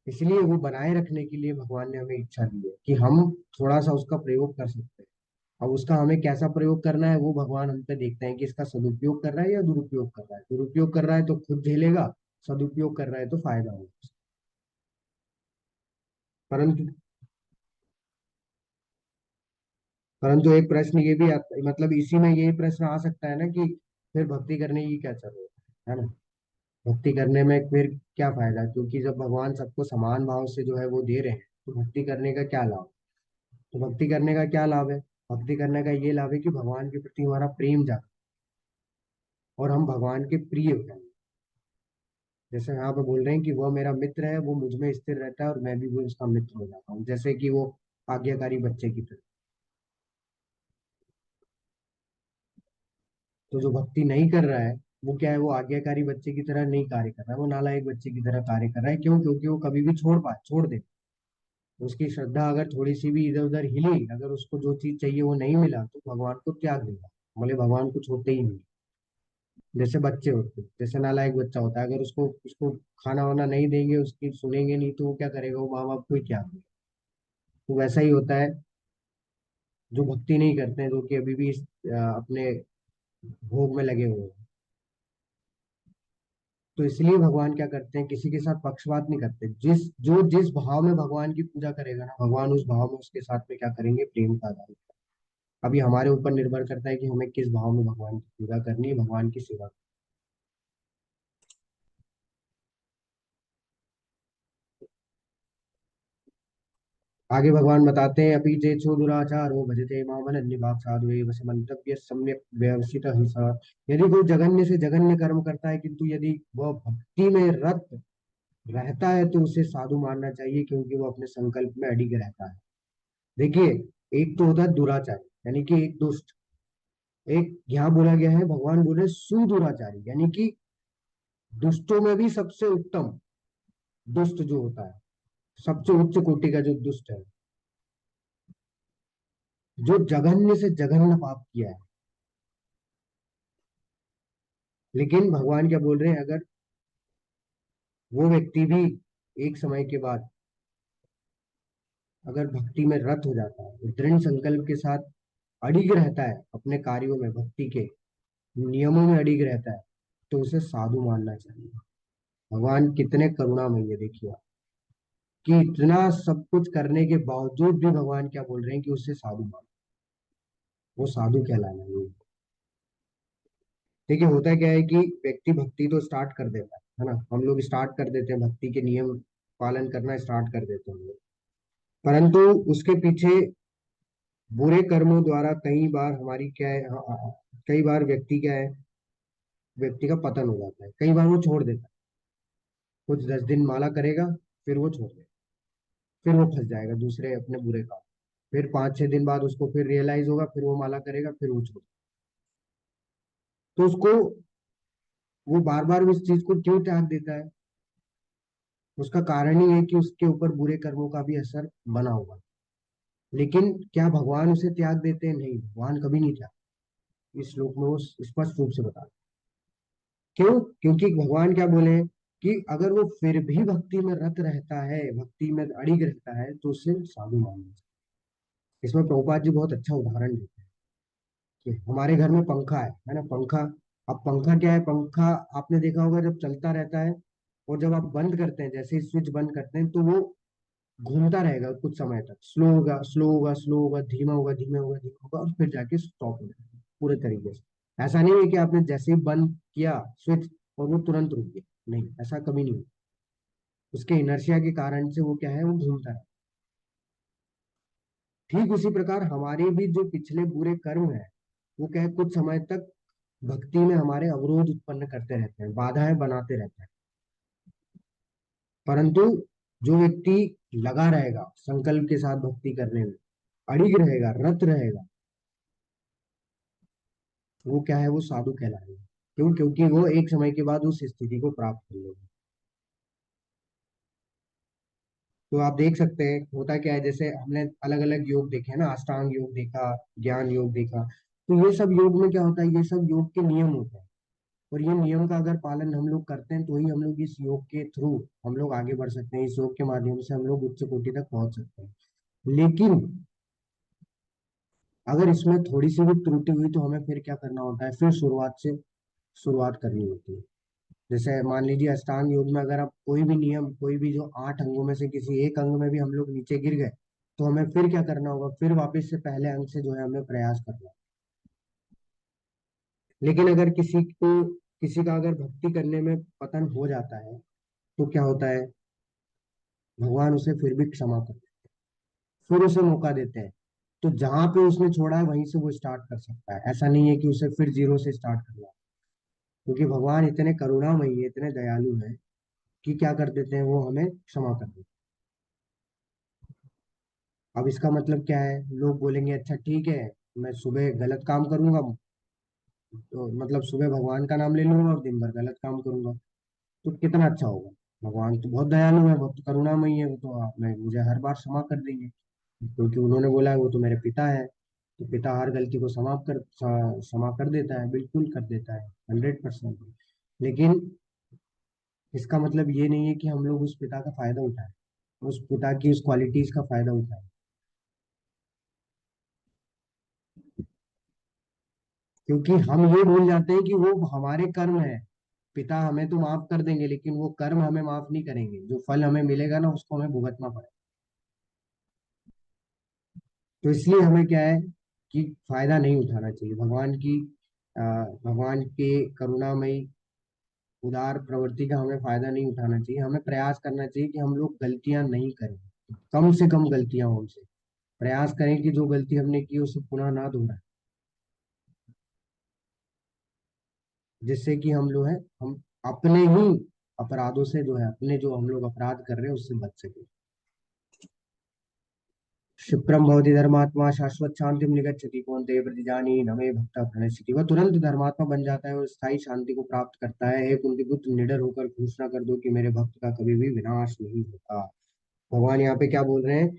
इसलिए वो बनाए रखने के लिए भगवान ने हमें इच्छा दी है कि हम थोड़ा सा उसका प्रयोग कर सकते हैं। अब उसका हमें कैसा प्रयोग करना है वो भगवान हम पे देखते हैं कि इसका सदुपयोग कर रहा है या दुरुपयोग कर रहा है। दुरुपयोग कर रहा है तो खुद झेलेगा, सदुपयोग कर रहा है तो फायदा होगा। परंतु परंतु एक प्रश्न ये भी आता, मतलब इसी में ये प्रश्न आ सकता है ना कि फिर भक्ति करने की क्या जरूरत है ना। भक्ति करने में फिर क्या फायदा, क्योंकि जब भगवान सबको समान भाव से जो है वो दे रहे हैं, तो भक्ति करने का क्या लाभ? तो भक्ति करने का क्या लाभ है? भक्ति करने का ये लाभ है कि भगवान के प्रति हमारा प्रेम जागे और हम भगवान के प्रिय हो जाएं। जैसे यहाँ पे बोल रहे हैं कि वह मेरा मित्र है, वो मुझ में स्थिर रहता है और मैं भी वो उसका मित्र हो जाता हूँ, जैसे कि वो आज्ञाकारी बच्चे की तरह। तो जो भक्ति नहीं कर रहा है, वो क्या है, वो आज्ञाकारी बच्चे की तरह नहीं कार्य कर रहा है, वो नालायक बच्चे की तरह कार्य कर रहा है। क्यों? क्योंकि वो कभी भी छोड़ दे। उसकी श्रद्धा अगर थोड़ी सी भी इधर उधर हिली, अगर उसको जो चीज चाहिए वो नहीं मिला, तो भगवान को त्याग देगा, बोले भगवान को छोड़ते ही नहीं। जैसे बच्चे होते हैं, जैसे नालायक बच्चा होता है, अगर उसको उसको खाना वाना नहीं देंगे, उसकी सुनेंगे नहीं, तो वो क्या करेगा? वो माँ बाप को ही त्याग देगा। तो वैसा ही होता है जो भक्ति नहीं करते हैं, जो कि अभी भी अपने भोग में लगे हुए हैं। तो इसलिए भगवान क्या करते हैं, किसी के साथ पक्षपात नहीं करते। जिस भाव में भगवान की पूजा करेगा ना, भगवान उस भाव में उसके साथ में क्या करेंगे, प्रेम का आदान। अभी हमारे ऊपर निर्भर करता है कि हमें किस भाव में भगवान की पूजा करनी है, भगवान की सेवा। आगे भगवान बताते हैं, अपि चेच्छो दुराचारो भजते माम अनन्यभाक् साधुएव समन्तव्य सम्यक व्यवसितः सः। यदि कोई जघन्य से जघन्य कर्म करता है, किंतु यदि वह भक्ति में रत रहता है तो उसे साधु मानना चाहिए, क्योंकि वो अपने संकल्प में अडिग रहता है। देखिए, एक तो होता है दुराचारी, यानी कि एक दुष्ट। एक यहाँ बोला गया है, भगवान बोले सुदुराचारी, यानी कि दुष्टों में भी सबसे उत्तम दुष्ट जो होता है, सबसे उच्च कोटि का जो दुष्ट है, जो जघन्य से जघन्य पाप किया है। लेकिन भगवान क्या बोल रहे हैं, अगर वो व्यक्ति भी एक समय के बाद अगर भक्ति में रत हो जाता है, दृढ़ संकल्प के साथ अडिग रहता है, अपने कार्यों में भक्ति के नियमों में अडिग रहता है, तो उसे साधु मानना चाहिए। भगवान कितने करुणामय है, देखिए आप, कि इतना सब कुछ करने के बावजूद भी भगवान क्या बोल रहे हैं कि उससे साधु मानो, वो साधु कहलाना है। देखिए, होता क्या है कि व्यक्ति भक्ति तो स्टार्ट कर देता है ना, हम लोग स्टार्ट कर देते हैं, भक्ति के नियम पालन करना स्टार्ट कर देते हैं हम लोग। परंतु उसके पीछे बुरे कर्मों द्वारा कई बार हमारी क्या है, कई बार व्यक्ति क्या है, व्यक्ति का पतन हो जाता है, कई बार वो छोड़ देता है। कुछ 10 दिन माला करेगा, फिर वो छोड़ देगा, फिर वो फंस जाएगा दूसरे अपने बुरे काम। फिर 5-6 दिन बाद उसको फिर रियलाइज होगा, फिर वो माला करेगा, फिर वो छोड़। तो उसको, वो बार बार उस चीज को क्यों त्याग देता है? उसका कारण ही है कि उसके ऊपर बुरे कर्मों का भी असर बना हुआ। लेकिन क्या भगवान उसे त्याग देते हैं? नहीं, भगवान कभी नहीं त्याग। इस श्लोक में वो स्पष्ट रूप से बता, क्यों? क्योंकि भगवान क्या बोले कि अगर वो फिर भी भक्ति में रत रहता है, भक्ति में अड़िग रहता है, तो उसे साधु मानना चाहिए। इसमें प्रभुपाद जी बहुत अच्छा उदाहरण देते हैं कि हमारे घर में पंखा है ना, पंखा। अब पंखा क्या है, पंखा आपने देखा होगा जब चलता रहता है, और जब आप बंद करते हैं, जैसे ही स्विच बंद करते हैं, तो वो घूमता रहेगा कुछ समय तक, स्लो होगा, स्लो होगा, स्लो होगा, धीमा होगा, धीमा होगा, धीमा होगा, और फिर जाके स्टॉप हो जाएगा पूरे तरीके से। ऐसा नहीं है कि आपने जैसे ही बंद किया स्विच और वो तुरंत रुक गया, नहीं, ऐसा कभी नहीं। उसके इनर्शिया के कारण से वो क्या है, वो घूमता है। ठीक उसी प्रकार हमारे भी जो पिछले बुरे कर्म है, वो क्या है, कुछ समय तक भक्ति में हमारे अवरोध उत्पन्न करते रहते हैं, बाधाएं बनाते रहते हैं। परंतु जो व्यक्ति लगा रहेगा संकल्प के साथ भक्ति करने में, अड़िग रहेगा, रत रहेगा, वो क्या है, वो साधु कहलाएगा। क्यों? क्योंकि वो एक समय के बाद उस स्थिति को प्राप्त कर लेगा। तो आप देख सकते हैं होता क्या है, जैसे हमने अलग अलग योग देखे हैं ना, अष्टांग योग देखा, ज्ञान योग देखा। तो ये सब योग में क्या होता है, ये सब योग के नियम होते हैं। और ये नियम का अगर पालन हम लोग करते हैं, तो ही हम लोग इस योग के थ्रू हम लोग आगे बढ़ सकते हैं, इस योग के माध्यम से हम लोग उच्च कोटि तक पहुंच सकते हैं। लेकिन अगर इसमें थोड़ी सी भी त्रुटि हुई, तो हमें फिर क्या करना होता है, फिर शुरुआत से शुरुआत करनी होती है। जैसे मान लीजिए अष्टांग योग में अगर आप कोई भी नियम, कोई भी जो 8 अंगों में से किसी एक अंग में भी हम लोग नीचे गिर गए, तो हमें फिर क्या करना होगा, फिर वापस से पहले अंग से जो है हमें प्रयास करना है। लेकिन अगर किसी का अगर भक्ति करने में पतन हो जाता है, तो क्या होता है, भगवान उसे फिर भी क्षमा करते हैं, फिर उसे मौका देते हैं। तो जहां पे उसने छोड़ा है वहीं से वो स्टार्ट कर सकता है, ऐसा नहीं है कि उसे फिर जीरो से स्टार्ट करना है। क्योंकि भगवान इतने करुणामयी है, इतने दयालु है, कि क्या कर देते हैं, वो हमें क्षमा कर देते हैं। अब इसका मतलब क्या है, लोग बोलेंगे अच्छा ठीक है, मैं सुबह गलत काम करूंगा, तो मतलब सुबह भगवान का नाम ले लूंगा और दिन भर गलत काम करूंगा, तो कितना अच्छा होगा। भगवान तो बहुत दयालु है, बहुत करुणामयी है, वो तो मैं मुझे हर बार क्षमा कर देंगे, क्योंकि उन्होंने बोला है वो तो मेरे पिता है। तो पिता हर गलती को क्षमा कर देता है, बिल्कुल कर देता है, 100%। लेकिन इसका मतलब ये नहीं है कि हम लोग उस पिता का फायदा उठाएं, उस पिता की उस क्वालिटीज का फायदा उठाएं। क्योंकि हम ये भूल जाते हैं कि वो हमारे कर्म है। पिता हमें तो माफ कर देंगे, लेकिन वो कर्म हमें माफ नहीं करेंगे, जो फल हमें मिलेगा ना, उसको हमें भुगतना पड़ेगा। तो इसलिए हमें क्या है कि फायदा नहीं उठाना चाहिए भगवान की, भगवान के करुणामयी उदार प्रवृत्ति का हमें फायदा नहीं उठाना चाहिए। हमें प्रयास करना चाहिए कि हम लोग गलतियां नहीं करें, कम से कम गलतियां हो हमसे, प्रयास करें कि जो गलती हमने की उसे पुनः ना दोहराएं, जिससे कि हम जो है हम अपने ही अपराधों से जो है, अपने जो हम लोग अपराध कर रहे हैं उससे बच सके। क्षिप्रम भवति धर्मात्मा शाश्वत शांति निगच्छति कौन्तेय प्रतिजानी न मे भक्ता प्रणश्यति। वह तुरंत धर्मात्मा बन जाता है और स्थायी शांति को प्राप्त करता है। हे कुंती पुत्र, निडर होकर घोषणा कर दो कि मेरे भक्त का कभी भी विनाश नहीं होता। भगवान यहाँ पे क्या बोल रहे हैं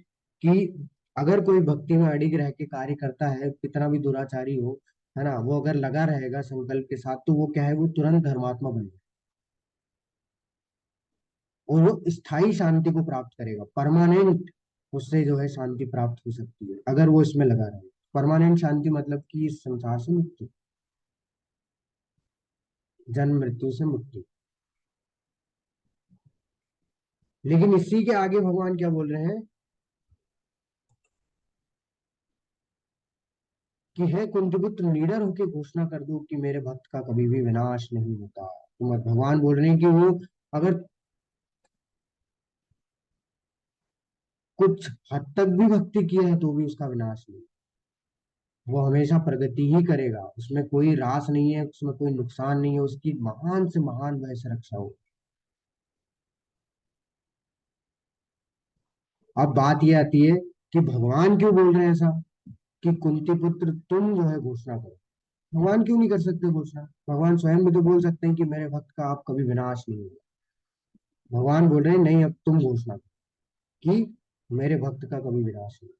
कि अगर कोई भक्ति में अडिग रह के कार्य करता है, कितना भी दुराचारी हो, है ना, वो अगर लगा रहेगा संकल्प के साथ, तो वो क्या है, वो तुरंत धर्मात्मा बन जाए और वो स्थायी शांति को प्राप्त करेगा, परमानेंट उससे जो है शांति प्राप्त हो सकती है अगर वो इसमें लगा रहे। परमानेंट शांति मतलब कि इस संसार से मुक्ति, जन्म मृत्यु से मुक्ति। लेकिन इसी के आगे भगवान क्या बोल रहे हैं कि हे कुंतीपुत्र, निडर होकर घोषणा कर दो कि मेरे भक्त का कभी भी विनाश नहीं होता। तो भगवान बोल रहे हैं कि वो अगर कुछ हद तक भी भक्ति किया है तो भी उसका विनाश नहीं, वो हमेशा प्रगति ही करेगा, उसमें कोई रास नहीं है, उसमें कोई नुकसान नहीं है, उसकी महान से महान वह से रक्षा हो। अब बात ये आती है कि भगवान क्यों बोल रहे हैं ऐसा, कि कुंती पुत्र तुम जो है घोषणा करो। भगवान क्यों नहीं कर सकते घोषणा? भगवान स्वयं भी तो बोल सकते हैं कि मेरे भक्त का आप कभी विनाश नहीं होगा। भगवान बोल रहे हैं नहीं, अब तुम घोषणा करो कि मेरे भक्त का कभी विनाश नहीं।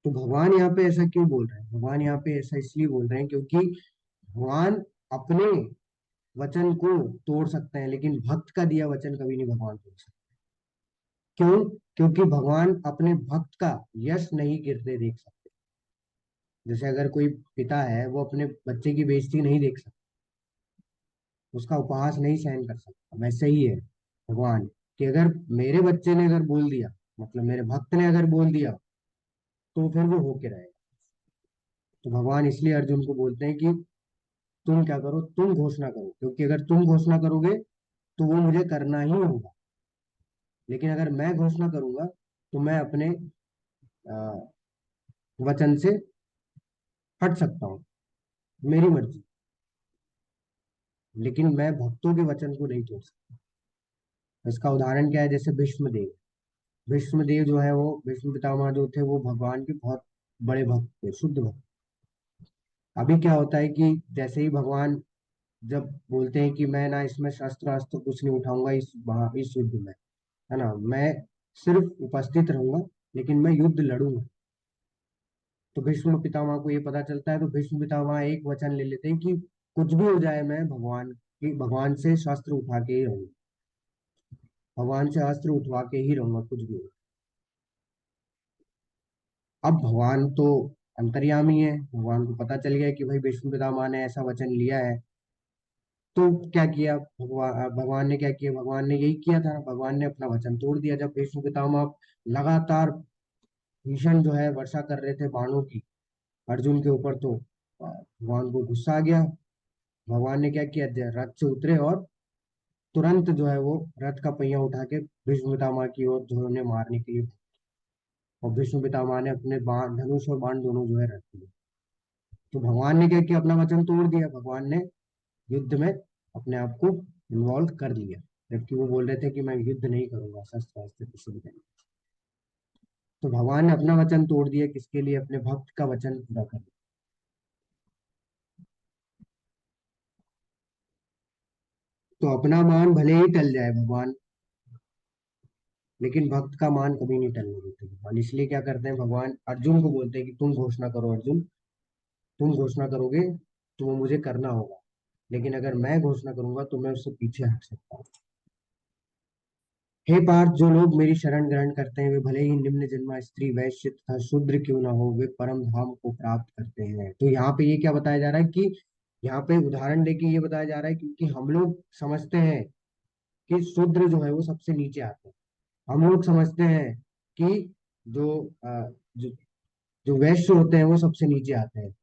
तो भगवान यहाँ पे ऐसा क्यों बोल रहे हैं? भगवान यहाँ पे ऐसा इसलिए बोल रहे हैं क्योंकि भगवान अपने वचन को तोड़ सकते हैं, लेकिन भक्त का दिया वचन कभी नहीं भगवान तोड़ सकते। क्यों? क्योंकि भगवान अपने भक्त का यश नहीं गिरते देख सकते। जैसे अगर कोई पिता है, वो अपने बच्चे की बेइज्जती नहीं देख सकता, उसका उपहास नहीं सहन कर सकता, वैसे ही है भगवान, कि अगर मेरे बच्चे ने अगर बोल दिया, मतलब मेरे भक्त ने अगर बोल दिया, तो फिर वो होके रहेगा। तो भगवान इसलिए अर्जुन को बोलते हैं कि तुम क्या करो, तुम घोषणा करो, क्योंकि अगर तुम घोषणा करोगे तो वो मुझे करना ही होगा। लेकिन अगर मैं घोषणा करूंगा तो मैं अपने अ, वचन से हट सकता हूँ, मेरी मर्जी। लेकिन मैं भक्तों के वचन को नहीं तोड़ सकता। इसका उदाहरण क्या है? जैसे भीष्म देव। भीष्म देव जो है, वो भीष्म पितामह जो थे, वो भगवान के बहुत बड़े भक्त थे, शुद्ध भक्त। अभी क्या होता है कि जैसे ही भगवान जब बोलते हैं कि मैं ना इसमें शस्त्र अस्त्र कुछ नहीं उठाऊंगा इस युद्ध में, है ना, मैं सिर्फ उपस्थित रहूंगा, लेकिन मैं युद्ध लड़ूंगा। तो भीष्म पितामह को ये पता चलता है, तो भीष्म पितामह एक वचन ले लेते हैं कि कुछ भी हो जाए, मैं भगवान से शस्त्र उठा के ही रहूंगा, भगवान से अस्त्र उठवा के ही रहूंगा, कुछ भी हो। अब भगवान तो अंतर्यामी है, भगवान को पता चल गया कि भाई भीष्म पितामह ने ऐसा वचन लिया है। तो क्या किया भगवान ने क्या किया? भगवान ने यही किया था, भगवान ने अपना वचन तोड़ दिया। जब भीष्म पितामह लगातार भीषण जो है वर्षा कर रहे थे बाणों की अर्जुन के ऊपर, तो भगवान को गुस्सा आ गया। भगवान ने क्या किया, रथ से उतरे और तुरंत जो है वो रथ का पहिया उठा के भीष्म पितामह की ओर जो है उन्हें मारने के लिए, और भीष्म पितामह ने अपने बाण, धनुष और बाण दोनों जो है रख दिए। तो भगवान ने क्या किया, अपना वचन तोड़ दिया। भगवान ने युद्ध में अपने आप को इन्वॉल्व कर लिया, जबकि वो बोल रहे थे कि मैं युद्ध नहीं करूंगा, शस्त्र अस्त्र किसी भी नहीं। तो भगवान ने अपना वचन तोड़ दिया, किसके लिए? अपने भक्त का वचन पूरा कर। तो अपना मान भले ही टल जाए भगवान, लेकिन भक्त का मान कभी नहीं टलने देते भगवान। इसलिए क्या करते हैं, भगवान अर्जुन को बोलते हैं कि तुम घोषणा करो अर्जुन, तुम घोषणा करोगे तो वो मुझे करना होगा, लेकिन अगर मैं घोषणा करूंगा तो मैं उससे पीछे हट सकता हूँ। हे पार्थ, जो लोग मेरी शरण ग्रहण करते हैं वे भले ही निम्न जन्मा स्त्री वैश्य तथा शूद्र क्यों ना हो, वे परम धाम को प्राप्त करते हैं। तो यहाँ पे ये क्या बताया जा रहा है कि यहाँ पे उदाहरण देके ये बताया जा रहा है, क्योंकि हम लोग समझते हैं कि शूद्र जो है वो सबसे नीचे आते हैं। हम लोग समझते हैं कि जो जो जो वैश्य होते हैं वो सबसे नीचे आते हैं।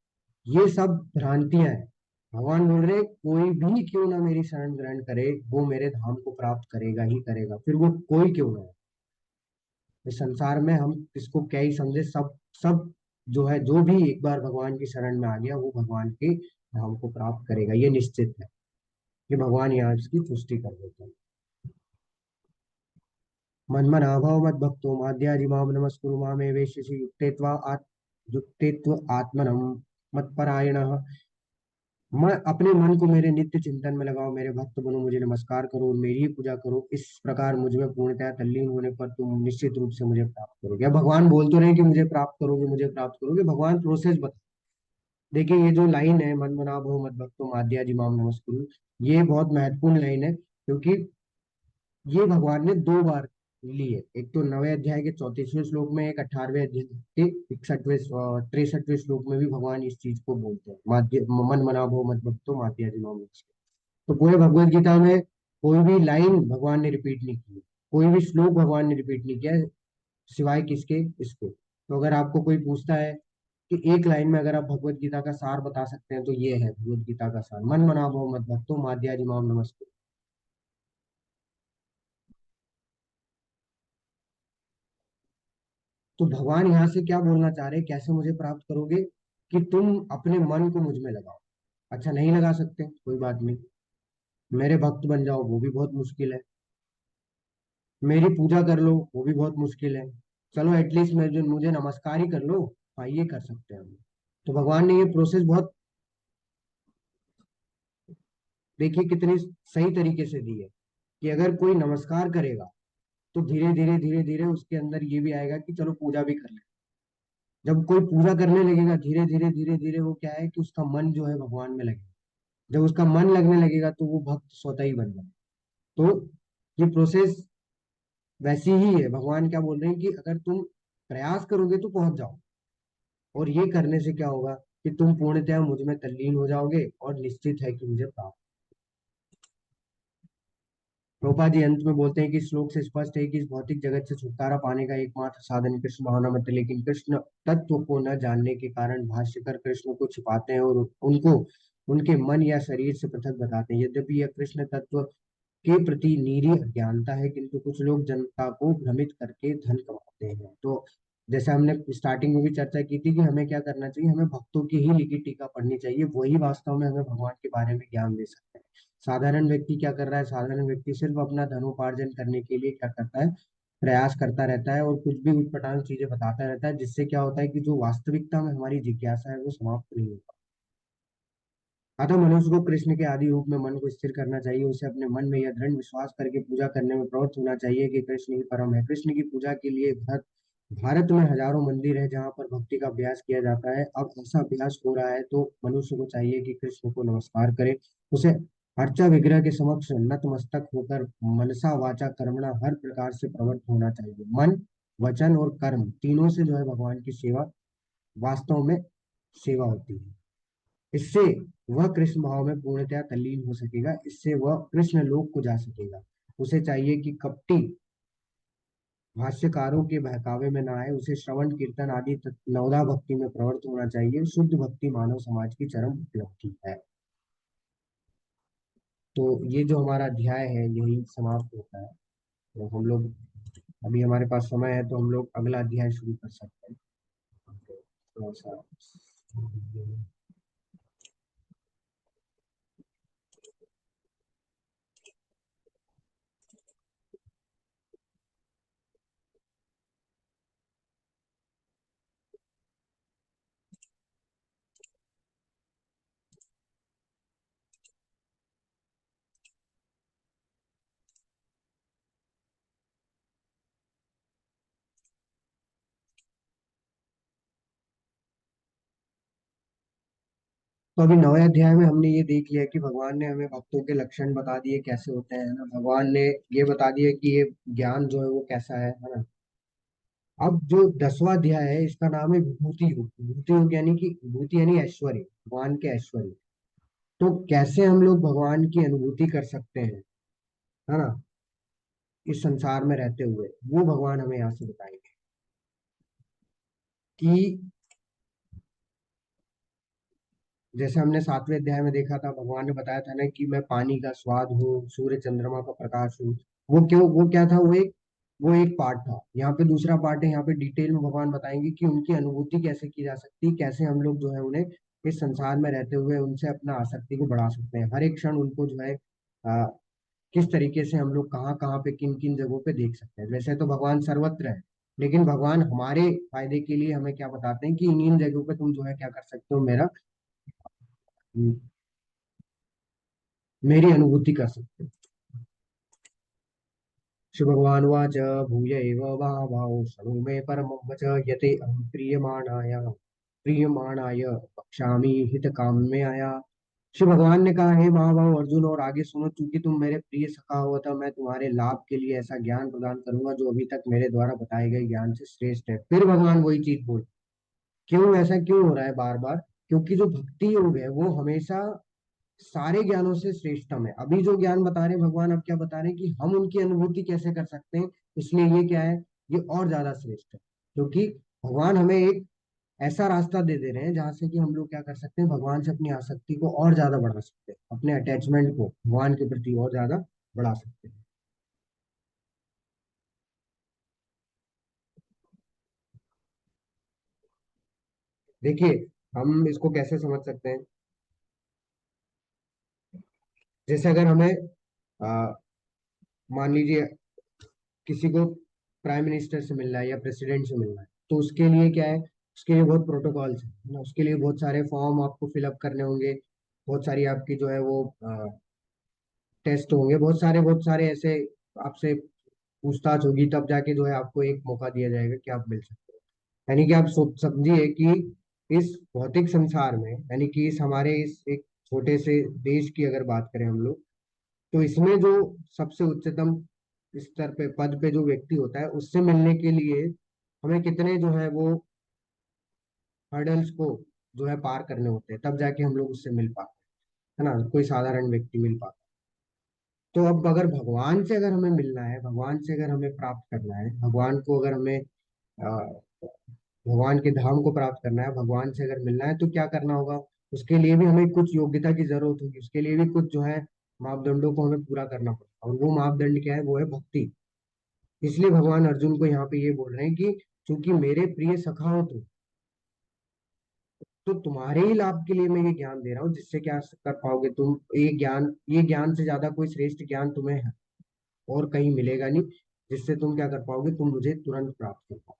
ये सब भ्रांतियां हैं। भगवान बोल रहे कोई भी क्यों ना मेरी शरण ग्रहण करे, वो मेरे धाम को प्राप्त करेगा ही करेगा, फिर वो कोई क्यों ना हो। इस संसार में हम इसको क्या ही समझे, सब सब जो है, जो भी एक बार भगवान की शरण में आ गया वो भगवान के धाम को प्राप्त करेगा, ये निश्चित है। कि भगवान यहाँ इसकी पुष्टि कर देते हैं। मन्मनाभव मद भक्तो माद्याजिमाम नमस्कुरु मामे वेश्यसि युक्तेत्व आत्मनम मत्परायणः। मैं अपने मन को मेरे नित्य चिंतन में लगाओ, मेरे भक्त बनो, मुझे नमस्कार करो, मेरी ही पूजा करो, इस प्रकार मुझ में पूर्णतः तल्लीन होने पर तुम निश्चित रूप से मुझे प्राप्त करोगे। अब भगवान बोल तो रहे कि मुझे प्राप्त करोगे, मुझे प्राप्त करोगे, भगवान प्रोसेस बता। देखिए ये जो लाइन है, मन मना भो मत भक्तो माद्या जी माम नमस्कुरु, ये बहुत महत्वपूर्ण लाइन है, क्योंकि ये भगवान ने दो बार ली है। एक तो 9वें अध्याय के 34वें श्लोक में, एक 18वें अध्याय के 61वें 63वें श्लोक में भी भगवान इस चीज को बोलते हैं, माध्य मन मना भो मत भक्तो माध्या जी माम नमस्कुरु। तो पूरे भगवत गीता में कोई भी लाइन भगवान ने रिपीट नहीं की है, कोई भी श्लोक भगवान ने रिपीट नहीं किया है, सिवाय किसके, इसको। तो अगर आपको कोई पूछता है कि एक लाइन में अगर आप भगवत गीता का सार बता सकते हैं, तो ये है भगवत गीता का सार, मन मना भो मत भक्तो माध्या जी माम नमस्कुरु। तो भगवान यहाँ से क्या बोलना चाह रहे हैं, कैसे मुझे प्राप्त करोगे, कि तुम अपने मन को मुझ में लगाओ। अच्छा नहीं लगा सकते, कोई बात नहीं, मेरे भक्त बन जाओ, वो भी बहुत मुश्किल है। मेरी पूजा कर लो, वो भी बहुत मुश्किल है। चलो एटलीस्ट मुझे नमस्कार ही कर लो। हाँ ये कर सकते हैं हम। तो भगवान ने ये प्रोसेस बहुत, देखिए कितनी सही तरीके से दी है, कि अगर कोई नमस्कार करेगा तो धीरे धीरे उसके अंदर ये भी आएगा कि चलो पूजा भी कर ले। जब कोई पूजा करने लगेगा, धीरे धीरे वो क्या है कि उसका मन जो है भगवान में लगेगा। जब उसका मन लगने लगेगा तो वो भक्त स्वतः ही बन जाए। तो ये प्रोसेस वैसी ही है। भगवान क्या बोल रहे हैं कि अगर तुम प्रयास करोगे तो पहुंच जाओ, और ये करने से क्या होगा कि तुम पूर्णतः मुझ में तल्लीन हो जाओगे, और निश्चित है कि मुझे प्राप्त। प्रभुपाद जी अंत में बोलते हैं कि श्लोक से स्पष्ट है कि इस भौतिक जगत से छुटकारा पाने का एकमात्र साधन कृष्ण भावना मत है, लेकिन कृष्ण तत्व को न जानने के कारण भाष्यकर कृष्ण को छिपाते हैं और उनको उनके मन या शरीर से पृथक बताते हैं। यद्यपि यह कृष्ण तत्व के प्रति निरी अज्ञानता है, किंतु कुछ लोग जनता को भ्रमित करके धन कमाते हैं। तो जैसे हमने स्टार्टिंग में भी चर्चा की थी कि हमें क्या करना चाहिए, हमें भक्तों की ही लिखी टीका पढ़नी चाहिए, वही वास्तव में हमें भगवान के बारे में ज्ञान दे सकते हैं। साधारण व्यक्ति क्या कर रहा है, साधारण व्यक्ति सिर्फ अपना धनोपार्जन करने के लिए क्या करता है, प्रयास करता रहता है, और कुछ भी उटपटांग चीजें बताता रहता है, जिससे क्या होता है कि जो वास्तविकता में हमारी जिज्ञासा है वो समाप्त नहीं होता। अतः मनुष्य को कृष्ण के आदि रूप में मन को स्थिर करना चाहिए, उसे अपने मन में यह दृढ़ विश्वास करके पूजा करने में प्रवृत्त होना चाहिए कि कृष्ण ही परम है। कृष्ण की पूजा के लिए भारत में हजारों मंदिर है जहाँ पर भक्ति का अभ्यास किया जाता है। अब ऐसा अभ्यास हो रहा है तो मनुष्य को चाहिए कि कृष्ण को नमस्कार करे, उसे अर्चा विग्रह के समक्ष नतमस्तक होकर मनसा वाचा कर्मणा हर प्रकार से प्रवृत्त होना चाहिए। मन, वचन और कर्म तीनों से जो है भगवान की सेवा वास्तव में सेवा होती है। इससे वह कृष्ण भाव में पूर्णतया तल्लीन हो सकेगा, इससे वह कृष्ण लोक को जा सकेगा। उसे चाहिए कि कपटी भाष्यकारों के बहकावे में ना आए, उसे श्रवण कीर्तन आदि नवदा भक्ति में प्रवृत्त होना चाहिए। शुद्ध भक्ति मानव समाज की चरम उपलब्धि है। तो ये जो हमारा अध्याय है यही समाप्त होता है। तो हम लोग, अभी हमारे पास समय है तो हम लोग अगला अध्याय शुरू कर सकते हैं। थोड़ा सा तो अभी 9वें अध्याय में हमने ये देख लिया कि भगवान ने हमें भक्तों के लक्षण बता दिए कैसे होते हैं ना, भगवान ने ये बता दिया कि ये ज्ञान जो है वो कैसा है ना। अब जो 10वां अध्याय है इसका नाम है विभूति योग। विभूति योग यानी कि विभूति यानी ऐश्वर्य, भगवान के ऐश्वर्य। तो कैसे हम लोग भगवान की अनुभूति कर सकते हैं, है ना, इस संसार में रहते हुए, वो भगवान हमें यहाँ से बताएंगे। कि जैसे हमने 7वें अध्याय में देखा था, भगवान ने बताया था ना कि मैं पानी का स्वाद हूँ, सूर्य चंद्रमा का प्रकाश हूँ। वो क्या था, वो एक पार्ट था। यहाँ पे दूसरा पार्ट है, यहाँ पे डिटेल में भगवान बताएंगे कि उनकी अनुभूति कैसे की जा सकती है, कैसे हम लोग जो है उन्हें इस संसार में रहते हुए उनसे अपना आसक्ति को बढ़ा सकते हैं, हर एक क्षण उनको जो है आ, किस तरीके से हम लोग कहाँ कहाँ पे किन किन जगहों पे देख सकते हैं। वैसे तो भगवान सर्वत्र है, लेकिन भगवान हमारे फायदे के लिए हमें क्या बताते हैं कि इन इन जगहों पे तुम जो है क्या कर सकते हो, मेरी अनुभूति कर सकते हो। श्री भगवान वाच भूय एव महाभाव शृणु मे परमं वच यते अहं प्रीयमाणाय वक्ष्यामि हित काम्याय। श्री भगवान ने कहा, हे महाभाव अर्जुन, और आगे सुनो, चूंकि तुम मेरे प्रिय सखा हो, तो मैं तुम्हारे लाभ के लिए ऐसा ज्ञान प्रदान करूंगा जो अभी तक मेरे द्वारा बताए गए ज्ञान से श्रेष्ठ है। फिर भगवान वही चीज बोल, क्यों ऐसा क्यों हो रहा है बार बार? क्योंकि जो भक्ति योग है वो हमेशा सारे ज्ञानों से श्रेष्ठतम है। अभी जो ज्ञान बता रहे हैं भगवान, अब क्या बता रहे हैं कि हम उनकी अनुभूति कैसे कर सकते हैं, इसलिए ये क्या है, ये और ज्यादा श्रेष्ठ है। क्योंकि भगवान हमें एक ऐसा रास्ता दे दे रहे हैं जहां से कि हम लोग क्या कर सकते हैं, भगवान से अपनी आसक्ति को और ज्यादा बढ़ा सकते हैं, अपने अटैचमेंट को भगवान के प्रति और ज्यादा बढ़ा सकते हैं। देखिए, हम इसको कैसे समझ सकते हैं, जैसे अगर हमें आ, मान लीजिए किसी को प्राइम मिनिस्टर से मिलना है या प्रेसिडेंट से मिलना है, तो उसके लिए क्या है, उसके लिए बहुत प्रोटोकॉल्स है ना, उसके लिए बहुत सारे फॉर्म आपको फिलअप करने होंगे, बहुत सारी आपकी जो है वो टेस्ट होंगे, बहुत सारे ऐसे आपसे पूछताछ होगी, तब जाके जो है आपको एक मौका दिया जाएगा कि आप मिल सकते हो। यानी कि आप समझिए कि इस भौतिक संसार में, यानी कि इस हमारे इस एक छोटे से देश की अगर बात करें हम लोग, तो इसमें जो सबसे उच्चतम स्तर पे पद पे जो व्यक्ति होता है, उससे मिलने के लिए हमें कितने जो है वो हर्डल्स को जो है पार करने होते हैं, तब जाके हम लोग उससे मिल पाते हैं, है ना, कोई साधारण व्यक्ति मिल पाता है। तो अब अगर भगवान से अगर हमें मिलना है, भगवान से अगर हमें प्राप्त करना है, भगवान को अगर हमें भगवान के धाम को प्राप्त करना है, भगवान से अगर मिलना है, तो क्या करना होगा? उसके लिए भी हमें कुछ योग्यता की जरूरत होगी, उसके लिए भी कुछ जो है मापदंडों को हमें पूरा करना पड़ेगा, और वो मापदंड क्या है, वो है भक्ति। इसलिए भगवान अर्जुन को यहाँ पे ये बोल रहे हैं कि चूंकि मेरे प्रिय सखा हो तुम, तो तुम्हारे ही लाभ के लिए मैं ये ज्ञान दे रहा हूँ, जिससे क्या कर पाओगे तुम, ये ज्ञान से ज्यादा कोई श्रेष्ठ ज्ञान तुम्हें और कहीं मिलेगा नहीं, जिससे तुम क्या कर पाओगे, तुम मुझे तुरंत प्राप्त कर पाओ।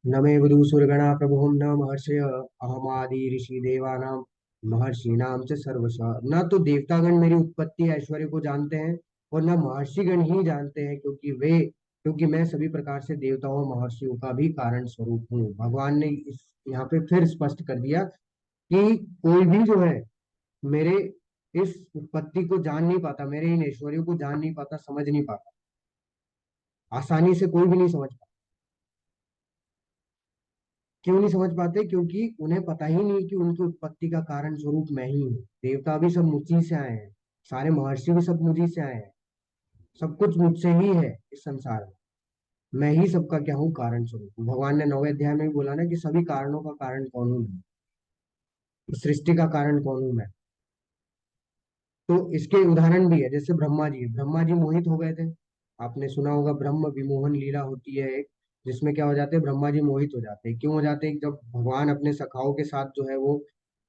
न मे विदुषुर्गणा प्रभुं न महर्षय अहमादि ऋषि देवानां महर्षिणाम च सर्वश। न तो देवतागण मेरी उत्पत्ति ऐश्वर्य को जानते हैं, और न महर्षिगण ही जानते हैं, क्योंकि मैं सभी प्रकार से देवताओं महर्षियों का भी कारण स्वरूप हूँ। भगवान ने इस यहाँ पे फिर स्पष्ट कर दिया कि कोई भी जो है मेरे इस उत्पत्ति को जान नहीं पाता, मेरे इन ऐश्वर्यों को जान नहीं पाता, समझ नहीं पाता, आसानी से कोई भी नहीं समझ पाता। क्यों नहीं समझ पाते? क्योंकि उन्हें पता ही नहीं कि उनकी उत्पत्ति का कारण स्वरूप मैं ही हूँ। देवता भी सब मुझी से आए हैं, सारे महर्षि भी सब मुझी से आए हैं, सब कुछ मुझसे ही है इस संसार में। मैं ही सबका क्या हूँ, कारण स्वरूप हूँ। भगवान ने 9वें अध्याय में भी बोला ना कि सभी कारणों का कारण कौन हूँ मैं, सृष्टि का कारण कौन हूँ मैं। तो इसके उदाहरण भी है, जैसे ब्रह्मा जी मोहित हो गए थे। आपने सुना होगा ब्रह्म विमोहन लीला होती है एक, जिसमें क्या हो जाते हैं, ब्रह्मा जी मोहित हो जाते हैं। क्यों हो जाते हैं? जब भगवान अपने सखाओं के साथ जो है वो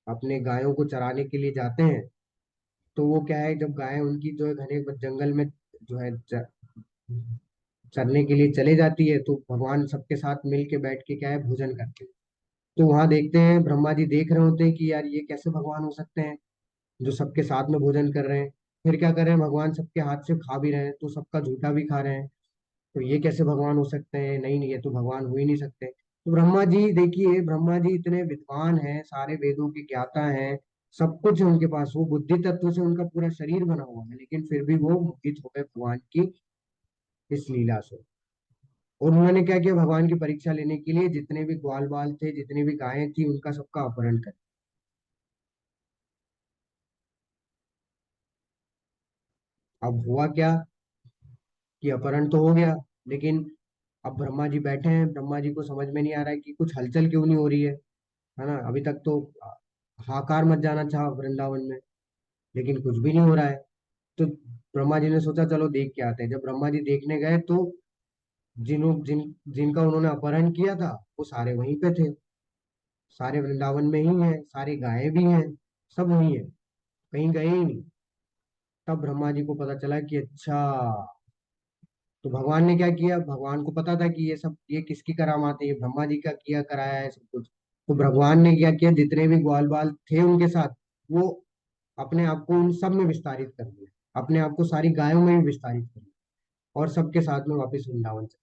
अपने गायों को चराने के लिए जाते हैं, तो वो क्या है, जब गायें उनकी जो है घने जंगल में जो है चरने के लिए चले जाती है, तो भगवान सबके साथ मिल के बैठ के क्या है, भोजन करते हैं। तो वहां देखते हैं, ब्रह्मा जी देख रहे होते हैं कि यार ये कैसे भगवान हो सकते हैं जो सबके साथ में भोजन कर रहे हैं। फिर क्या कर रहे हैं, भगवान सबके हाथ से खा भी रहे हैं, तो सबका झूठा भी खा रहे हैं। तो ये कैसे भगवान हो सकते हैं? नहीं नहीं, ये तो भगवान हो ही नहीं सकते। तो ब्रह्मा जी देखिए, ब्रह्मा जी इतने विद्वान हैं, सारे वेदों के ज्ञाता हैं, सब कुछ है उनके पास, वो बुद्धि तत्व से उनका पूरा शरीर बना हुआ है, लेकिन फिर भी वो मोहित हो गए भगवान की इस लीला से। और उन्होंने क्या किया, भगवान की परीक्षा लेने के लिए जितने भी ग्वाल बाल थे, जितनी भी गायें थी, उनका सबका अपहरण कर। अब हुआ क्या कि अपहरण तो हो गया, लेकिन अब ब्रह्मा जी बैठे हैं, ब्रह्मा जी को समझ में नहीं आ रहा है कि कुछ हलचल क्यों नहीं हो रही है। है ना। अभी तक तो हाकार मच जाना चाहा वृंदावन में, लेकिन कुछ भी नहीं हो रहा है। तो ब्रह्मा जी ने सोचा चलो देख के आते हैं। जब ब्रह्मा जी देखने गए तो जिनका उन्होंने अपहरण किया था वो सारे वहीं पे थे, सारे वृंदावन में ही हैं, सारी गायें भी हैं, सब वहीं है, कहीं गए ही नहीं। तब ब्रह्मा जी को पता चला कि अच्छा, तो भगवान ने क्या किया, भगवान को पता था कि ये सब ये किसकी करामात है, ये ब्रह्मा जी का किया कराया है सब कुछ। तो भगवान ने क्या किया, जितने भी ग्वाल बाल थे उनके साथ, वो अपने आप को उन सब में विस्तारित कर दिया, अपने आप को सारी गायों में भी विस्तारित कर दिया, और सबके साथ में वापस वृंदावन चले।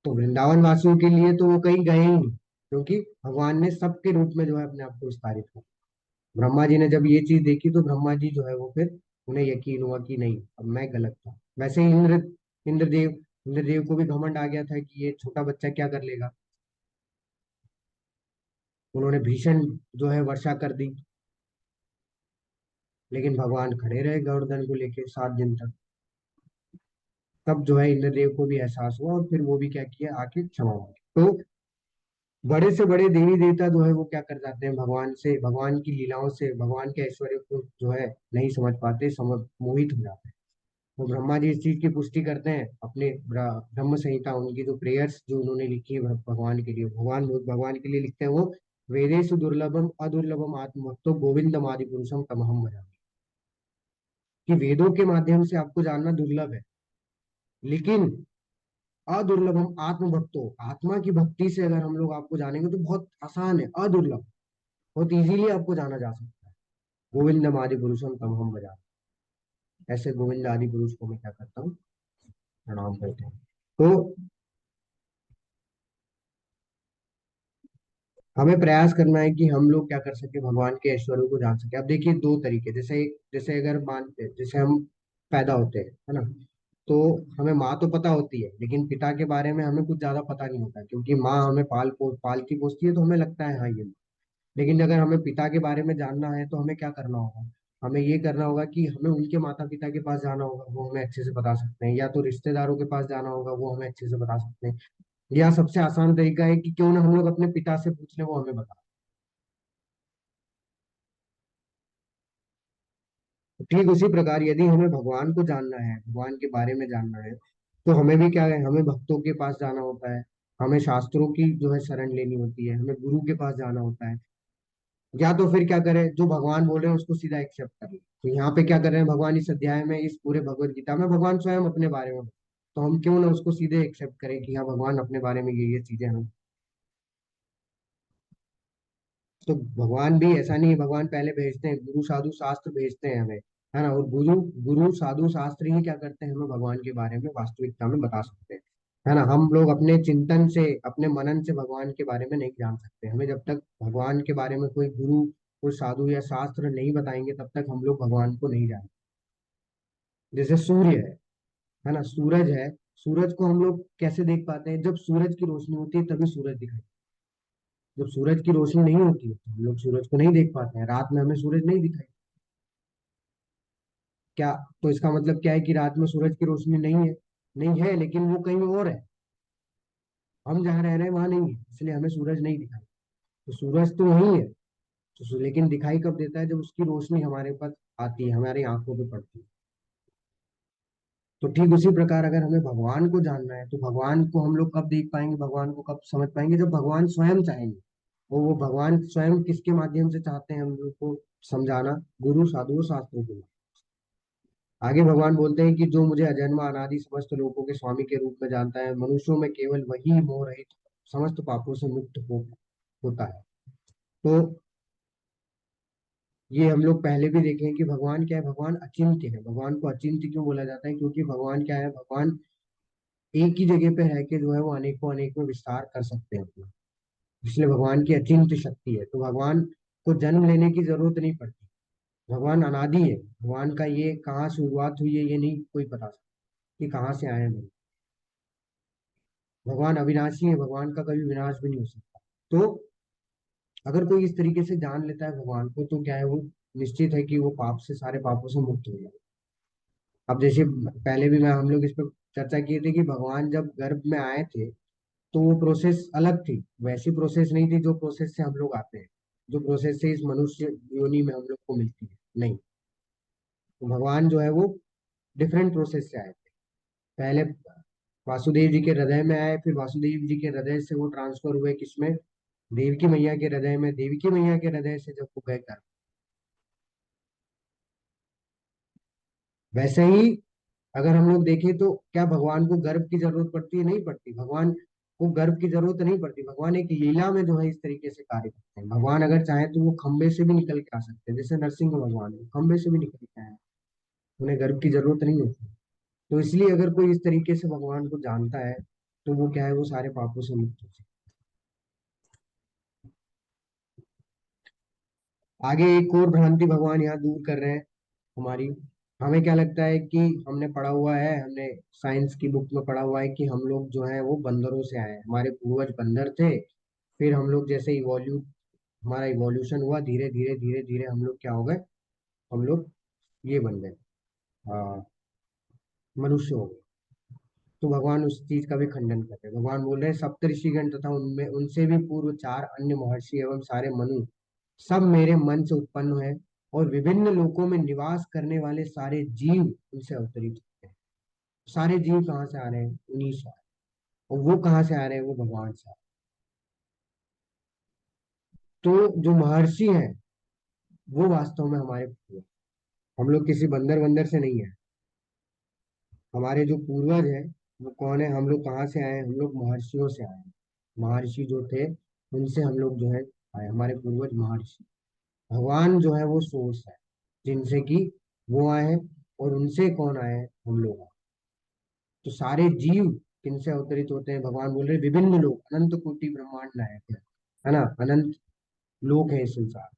तो वृंदावन वासियों के लिए तो वो कहीं गए ही नहीं, क्योंकि भगवान ने सबके रूप में जो है अपने आप को विस्तारित कर दिया। ब्रह्मा जी ने जब ये चीज देखी तो ब्रह्मा जी जो है वो फिर उन्हें यकीन हुआ कि नहीं, अब मैं गलत था। वैसे ही इंद्रदेव इंद्रदेव को भी घमंड आ गया था कि ये छोटा बच्चा क्या कर लेगा। उन्होंने भीषण जो है वर्षा कर दी, लेकिन भगवान खड़े रहे गौवर्धन को लेके 7 दिन तक। तब जो है इंद्रदेव को भी एहसास हुआ, और फिर वो भी क्या किया, आके क्षमा मांगी। तो बड़े से बड़े देवी देवता जो है वो क्या कर जाते हैं, भगवान से, भगवान की लीलाओं से, भगवान के ऐश्वर्य को जो है नहीं समझ पाते, समझ मोहित हो जाते हैं। तो ब्रह्मा जी इस चीज की पुष्टि करते हैं अपने ब्रह्म संहिता, उनकी जो प्रेयर्स जो उन्होंने लिखी है भगवान के लिए, भगवान भगवान के लिए लिखते हैं वो, वेदेषु दुर्लभम अदुर्लभम आत्मभक्तो गोविंदम आदि पुरुषम तमहम भजामि। कि वेदों के माध्यम से आपको जानना दुर्लभ है, लेकिन अदुर्लभम आत्मभक्तो, आत्मा की भक्ति से अगर हम लोग आपको जानेंगे तो बहुत आसान है, अदुर्लभ, बहुत इजीली आपको जाना जा सकता है। गोविंदम आदि पुरुषम तमहम भजामि। ऐसे गोविंद आदि पुरुष को मैं क्या करता हूँ, प्रणाम करता हूँ। तो हमें प्रयास करना है कि हम लोग क्या कर सके, भगवान के ऐश्वर्य को जान सके। अब देखिए दो तरीके, जैसे जैसे अगर मानते, जैसे हम पैदा होते हैं, है ना, तो हमें माँ तो पता होती है, लेकिन पिता के बारे में हमें कुछ ज्यादा पता नहीं होता, क्योंकि माँ हमें पाल की पोसती है, तो हमें लगता है हाँ ये माँ। लेकिन अगर हमें पिता के बारे में जानना है तो हमें क्या करना होगा, हमें ये करना होगा कि हमें उनके माता पिता के पास जाना होगा, वो हमें अच्छे से बता सकते हैं, या तो रिश्तेदारों के पास जाना होगा, वो हमें अच्छे से बता सकते हैं, या सबसे आसान तरीका है कि क्यों ना हम लोग अपने पिता से पूछ लें, वो हमें बता। ठीक उसी प्रकार यदि हमें भगवान को जानना है, भगवान के बारे में जानना है, तो हमें भी क्या है, हमें भक्तों के पास जाना होता है, हमें शास्त्रों की जो है शरण लेनी होती है, हमें गुरु के पास जाना होता है। या तो फिर क्या करें, जो भगवान बोल रहे हैं उसको सीधा एक्सेप्ट कर ले। तो यहाँ पे क्या कर रहे हैं भगवान, इस अध्याय में, इस पूरे भगवत गीता में भगवान स्वयं अपने बारे में, तो हम क्यों ना उसको सीधे एक्सेप्ट करें कि हाँ भगवान अपने बारे में ये चीजें हम। तो भगवान भी ऐसा नहीं है, भगवान पहले भेजते हैं गुरु साधु शास्त्र भेजते हैं हमें, है ना, और गुरु गुरु साधु शास्त्र ही क्या करते हैं, हमें भगवान के बारे में वास्तविकता में बता सकते हैं। है ना, हम लोग अपने चिंतन से, अपने मनन से भगवान के बारे में नहीं जान सकते। हमें जब तक भगवान के बारे में कोई गुरु, कोई साधु या शास्त्र नहीं बताएंगे, तब तक हम लोग भगवान को नहीं जानेंगे। जैसे सूर्य है ना, सूरज है, सूरज को हम लोग कैसे देख पाते हैं, जब सूरज की रोशनी होती है तभी सूरज दिखाई। जब सूरज की रोशनी नहीं होती है तो हम लोग सूरज को नहीं देख पाते हैं, रात में हमें सूरज नहीं दिखाई। क्या, तो इसका मतलब क्या है कि रात में सूरज की रोशनी नहीं है, नहीं है, लेकिन वो कहीं और है, हम जहाँ रह रहे हैं वहां नहीं है, इसलिए हमें सूरज नहीं दिखाई। तो सूरज तो वही है, तो लेकिन दिखाई कब देता है, जब उसकी रोशनी हमारे पास आती है, हमारी आंखों पे पड़ती है। तो ठीक उसी प्रकार अगर हमें भगवान को जानना है, तो भगवान को हम लोग कब देख पाएंगे, भगवान को कब समझ पाएंगे, जब भगवान स्वयं चाहेंगे। वो भगवान स्वयं किसके माध्यम से चाहते हैं हम लोग को समझाना, गुरु साधु शास्त्रों के। आगे भगवान बोलते हैं कि जो मुझे अजन्मा अनादि समस्त लोगों के स्वामी के रूप में जानता है, मनुष्यों में केवल वही मोह रहित समस्त पापों से मुक्त होता है। तो ये हम लोग पहले भी देखे हैं कि भगवान क्या है, भगवान अचिंत्य है। भगवान को अचिंत्य क्यों बोला जाता है, क्योंकि भगवान क्या है, भगवान एक ही जगह पे रह के जो है वो अनेकों अनेकों विस्तार कर सकते हैं अपना, इसलिए भगवान की अचिंत्य शक्ति है। तो भगवान को जन्म लेने की जरूरत नहीं पड़ती, भगवान अनादि है, भगवान का ये कहाँ शुरुआत हुई है ये नहीं कोई बता सकता कि कहाँ से आए हैं। भगवान अविनाशी है, भगवान का कभी विनाश भी नहीं हो सकता। तो अगर कोई इस तरीके से जान लेता है भगवान को, तो क्या है, वो निश्चित है कि वो पाप से, सारे पापों से मुक्त हो जाए। अब जैसे पहले भी मैं हम लोग इस पर चर्चा किए थे कि भगवान जब गर्भ में आए थे, तो वो प्रोसेस अलग थी, वैसी प्रोसेस नहीं थी जो प्रोसेस से हम लोग आते हैं, जो प्रोसेस से इस मनुष्य योनि में हम लोग को मिलती है, नहीं। तो भगवान जो है वो डिफरेंट प्रोसेस से आए थे। पहले वासुदेव जी के हृदय में आए, फिर वासुदेव जी के हृदय से वो ट्रांसफर हुए किसमें, देवकी मैया के हृदय में, देवकी मैया के हृदय से जब वो गए गर्भ, वैसे ही अगर हम लोग देखें तो क्या भगवान को गर्भ की जरूरत पड़ती है? नहीं पड़ती। भगवान को गर्भ की जरूरत नहीं पड़ती, भगवान एक लीला में जो है इस तरीके से कार्य करते हैं। भगवान अगर चाहे तो वो खंबे से भी निकल के आ सकते हैं, जैसे नरसिंह भगवान है, खंबे से भी निकल के आए, उन्हें गर्भ की जरूरत नहीं होती। तो इसलिए अगर कोई इस तरीके से भगवान को जानता है तो वो क्या है, वो सारे पापों से मुक्त हो सकता है। आगे एक और भ्रांति भगवान यहाँ दूर कर रहे हैं हमारी। हमें क्या लगता है कि हमने पढ़ा हुआ है, हमने साइंस की बुक में पढ़ा हुआ है कि हम लोग जो है वो बंदरों से आए हैं, हमारे पूर्वज बंदर थे। फिर हम लोग जैसे इवोल्यू हमारा इवोल्यूशन हुआ, धीरे धीरे धीरे धीरे हम लोग क्या हो गए, हम लोग ये बन गए, आ, मनुष्य हो गए। तो भगवान उस चीज का भी खंडन कर रहे हैं। भगवान बोल रहे हैं सप्त ऋषिगण तथा उनमें उनसे भी पूर्व चार अन्य महर्षि एवं सारे मनु सब मेरे मन से उत्पन्न है, और विभिन्न लोकों में निवास करने वाले सारे जीव उनसे अवतरित होते हैं। सारे जीव कहाँ से आ रहे हैं? उन्हीं से आ रहे हैं। और वो कहाँ से आ रहे हैं? वो भगवान से आ रहे हैं। तो जो महर्षि हैं वो वास्तव में हमारे पूर्वज, हम लोग किसी बंदर वंदर से नहीं है। हमारे जो पूर्वज हैं वो कौन है? हम लोग कहाँ से आए हैं? हम लोग महर्षियों से आए हैं। महर्षि जो थे उनसे हम लोग जो है आए, हमारे पूर्वज महर्षि। भगवान जो है वो सोर्स है जिनसे कि वो आए हैं, और उनसे कौन आए हैं? हम लोग आए। तो सारे जीव किनसे अवतरित होते हैं? भगवान बोल रहे विभिन्न लोग, अनंत कोटि ब्रह्मांड नायक है ना, अनंत लोक है इस संसार।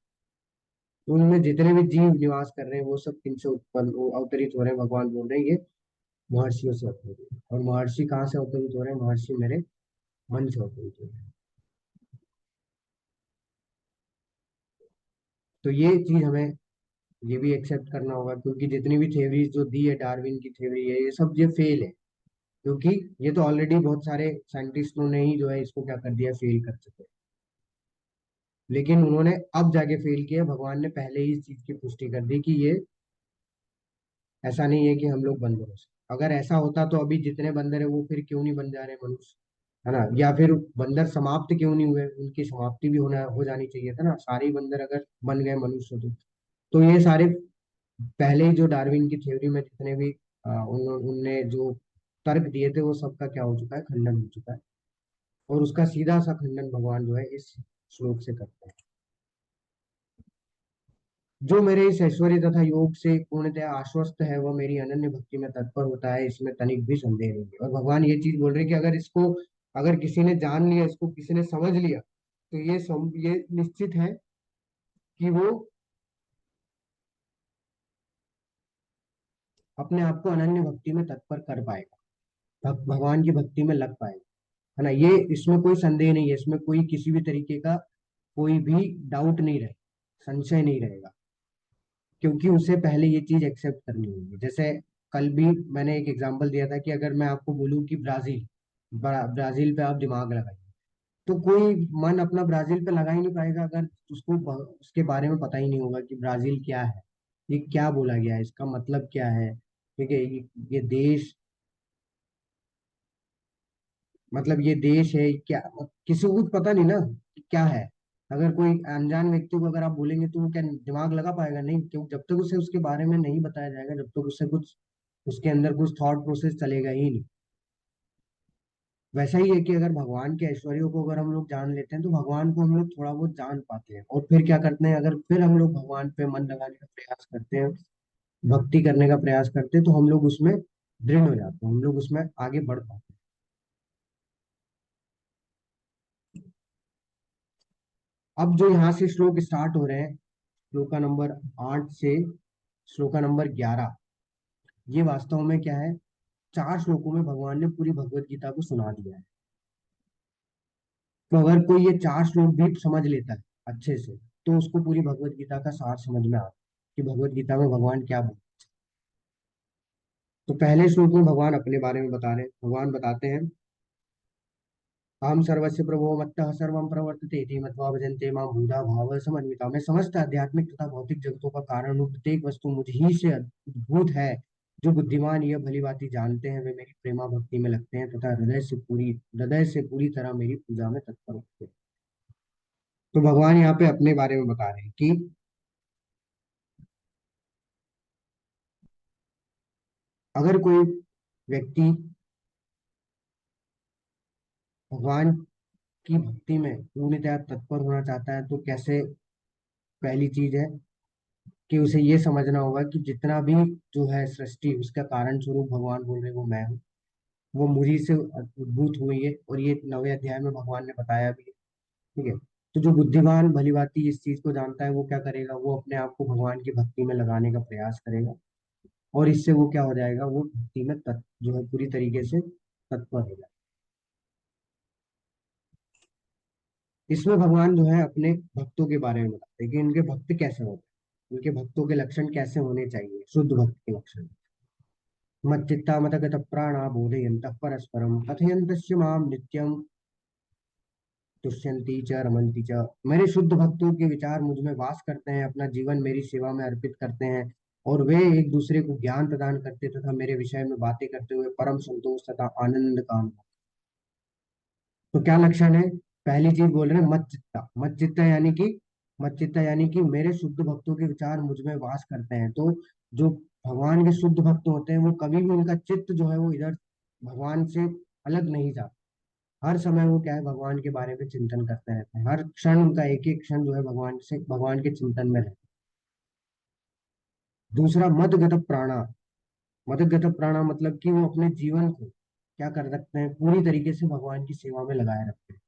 तो उनमें जितने भी जीव निवास कर रहे हैं वो सब किनसे उत्पन्न वो अवतरित हो रहे हैं? भगवान बोल रहे हैं ये महर्षियों से अवतरित हो रहे हैं। और महर्षि कहाँ से अवतरित हो रहे हैं? महर्षि मेरे मन से अवतरित हो रहे हैं। तो ये चीज हमें ये भी एक्सेप्ट करना होगा, क्योंकि जितनी भी थ्योरीज जो दी है, डार्विन की थ्योरी है, ये सब ये फेल है। क्योंकि ये तो ऑलरेडी बहुत सारे साइंटिस्टों ने ही जो है इसको क्या कर दिया, फेल कर चुके हैं। लेकिन उन्होंने अब जाके फेल किया, भगवान ने पहले ही इस चीज की पुष्टि कर दी कि ये ऐसा नहीं है कि हम लोग बंदरों से। अगर ऐसा होता तो अभी जितने बंदर है वो फिर क्यों नहीं बन जा रहे मनुष्य, है ना? या फिर बंदर समाप्त क्यों नहीं हुए, उनकी समाप्ति भी होना हो जानी चाहिए था ना, सारे ही बंदर अगर बन गए मनुष्य तो ये सारे पहले ही जो डार्विन की थ्योरी में जितने भी उनने जो तर्क दिए थे वो सबका क्या हो चुका है, खंडन हो चुका है। और उसका सीधा सा खंडन भगवान जो है इस श्लोक से करते हैं। जो मेरे इस ऐश्वर्य तथा योग से पूर्णतः आश्वस्त है वह मेरी अनन्य भक्ति में तत्पर होता है, इसमें तनिक भी संदेह नहीं है। और भगवान ये चीज बोल रहे हैं कि अगर इसको, अगर किसी ने जान लिया, इसको किसी ने समझ लिया, तो ये निश्चित है कि वो अपने आप को अनन्य भक्ति में तत्पर कर पाएगा, भगवान की भक्ति में लग पाएगा, है ना? ये इसमें कोई संदेह नहीं है, इसमें कोई किसी भी तरीके का कोई भी डाउट नहीं रहेगा, संशय नहीं रहेगा। क्योंकि उसे पहले ये चीज एक्सेप्ट करनी होगी। जैसे कल भी मैंने एक एग्जांपल दिया था कि अगर मैं आपको बोलूं कि ब्राजील पे आप दिमाग लगाइए, तो कोई मन अपना ब्राजील पे लगा ही नहीं पाएगा अगर उसको उसके बारे में पता ही नहीं होगा कि ब्राजील क्या है, ये क्या बोला गया है, इसका मतलब क्या है। ठीक है, ये देश, मतलब ये देश है क्या, किसी को कुछ पता नहीं ना कि क्या है। अगर कोई अनजान व्यक्ति को अगर आप बोलेंगे तो वो क्या दिमाग लगा पाएगा? नहीं, क्यों? जब तक उसे उसके बारे में नहीं बताया जाएगा, जब तक उससे कुछ उसके अंदर कुछ थॉट प्रोसेस चलेगा ही नहीं। वैसा ही है कि अगर भगवान के ऐश्वर्यों को अगर हम लोग जान लेते हैं तो भगवान को हम लोग थोड़ा बहुत जान पाते हैं, और फिर क्या करते हैं, अगर फिर हम लोग भगवान पे मन लगाने का प्रयास करते हैं, भक्ति करने का प्रयास करते हैं, तो हम लोग उसमें दृढ़ हो जाते हैं, हम लोग उसमें आगे बढ़ पाते हैं। अब जो यहाँ से श्लोक स्टार्ट हो रहे हैं, श्लोका नंबर 8 से श्लोका नंबर 11, ये वास्तव में क्या है, 4 श्लोकों में भगवान ने पूरी भगवत गीता को सुना दिया है। तो अगर कोई ये 4 श्लोक भी समझ लेता है अच्छे से, तो उसको पूरी भगवत गीता का सार समझ में आता है कि भगवत गीता में भगवान क्या बोल। तो पहले श्लोक में भगवान अपने बारे में बता रहे हैं। भगवान बताते हैं अहम सर्वस्य प्रभो मत्तः सर्वं प्रवर्तते इति मत्वा भजन्ते मां बुधा भाव समन्विता। मैं समस्त आध्यात्मिक तथा भौतिक जगतों का कारण हूँ, प्रत्येक वस्तु मुझ ही से उद्भूत है। जो बुद्धिमान यह भली भांति जानते हैं वे मेरी प्रेमा भक्ति में लगते हैं तथा हृदय से पूरी तरह मेरी पूजा में तत्पर होते हैं। तो भगवान यहाँ पे अपने बारे में बता रहे हैं कि अगर कोई व्यक्ति भगवान की भक्ति में पूर्णतः तत्पर होना चाहता है तो कैसे, पहली चीज है कि उसे ये समझना होगा कि जितना भी जो है सृष्टि उसका कारण स्वरूप भगवान बोल रहे हैं वो मैं हूँ। वो मुझी से उद्भूत हुई है और ये 9वें अध्याय में भगवान ने बताया भी है। ठीक है। तो जो बुद्धिमान भली भांति इस चीज को जानता है वो क्या करेगा, वो अपने आप को भगवान की भक्ति में लगाने का प्रयास करेगा और इससे वो क्या हो जाएगा, वो भक्ति में जो है पूरी तरीके से तत्पर हो जाएगा। इसमें भगवान जो है अपने भक्तों के बारे में बताते हैं कि उनके भक्त कैसे होते हैं, उनके भक्तों के लक्षण कैसे होने चाहिए, शुद्ध भक्त के लक्षण। मच्चित्ता मतगत प्राणा बोधयन्तः परस्परं कथयन्तस्य मां नित्यं तुष्यन्ति च रमन्ति च। मेरे शुद्ध भक्तों के विचार मुझ में वास करते हैं, अपना जीवन मेरी सेवा में अर्पित करते हैं और वे एक दूसरे को ज्ञान प्रदान करते तथा मेरे विषय में बातें करते हुए परम संतोष तथा आनंद का अनुभव। तो क्या लक्षण है, पहली चीज बोल रहे हैं मत चित्ता यानी कि मेरे शुद्ध भक्तों के विचार मुझ में वास करते हैं। तो जो भगवान के शुद्ध भक्त होते हैं वो कभी भी उनका चित्त जो है वो इधर भगवान से अलग नहीं जाता। हर समय वो क्या है, भगवान के बारे में चिंतन करते रहते हैं, हर क्षण उनका एक एक क्षण जो है भगवान के चिंतन में रहता है। दूसरा मदगत प्राणा मतलब कि वो अपने जीवन को क्या कर रखते हैं, पूरी तरीके से भगवान की सेवा में लगाए रखते हैं।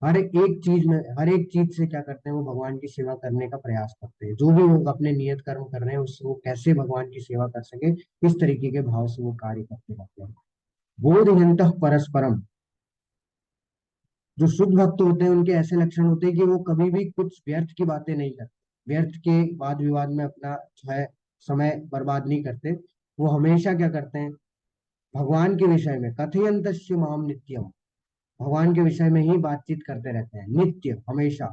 हर एक चीज से क्या करते हैं, वो भगवान की सेवा करने का प्रयास करते हैं। जो भी वो अपने नियत कर्म कर रहे हैं उससे वो कैसे भगवान की सेवा कर सके, इस तरीके के भाव से वो कार्य करते रहते हैं। बोधयन्तः परस्परम, जो शुद्ध भक्त होते हैं उनके ऐसे लक्षण होते हैं कि वो कभी भी कुछ व्यर्थ की बातें नहीं करते, व्यर्थ के वाद विवाद में अपना जो है समय बर्बाद नहीं करते। वो हमेशा क्या करते हैं, भगवान के विषय में कथयन्तस्य माम नित्यम, भगवान के विषय में ही बातचीत करते रहते हैं नित्य हमेशा।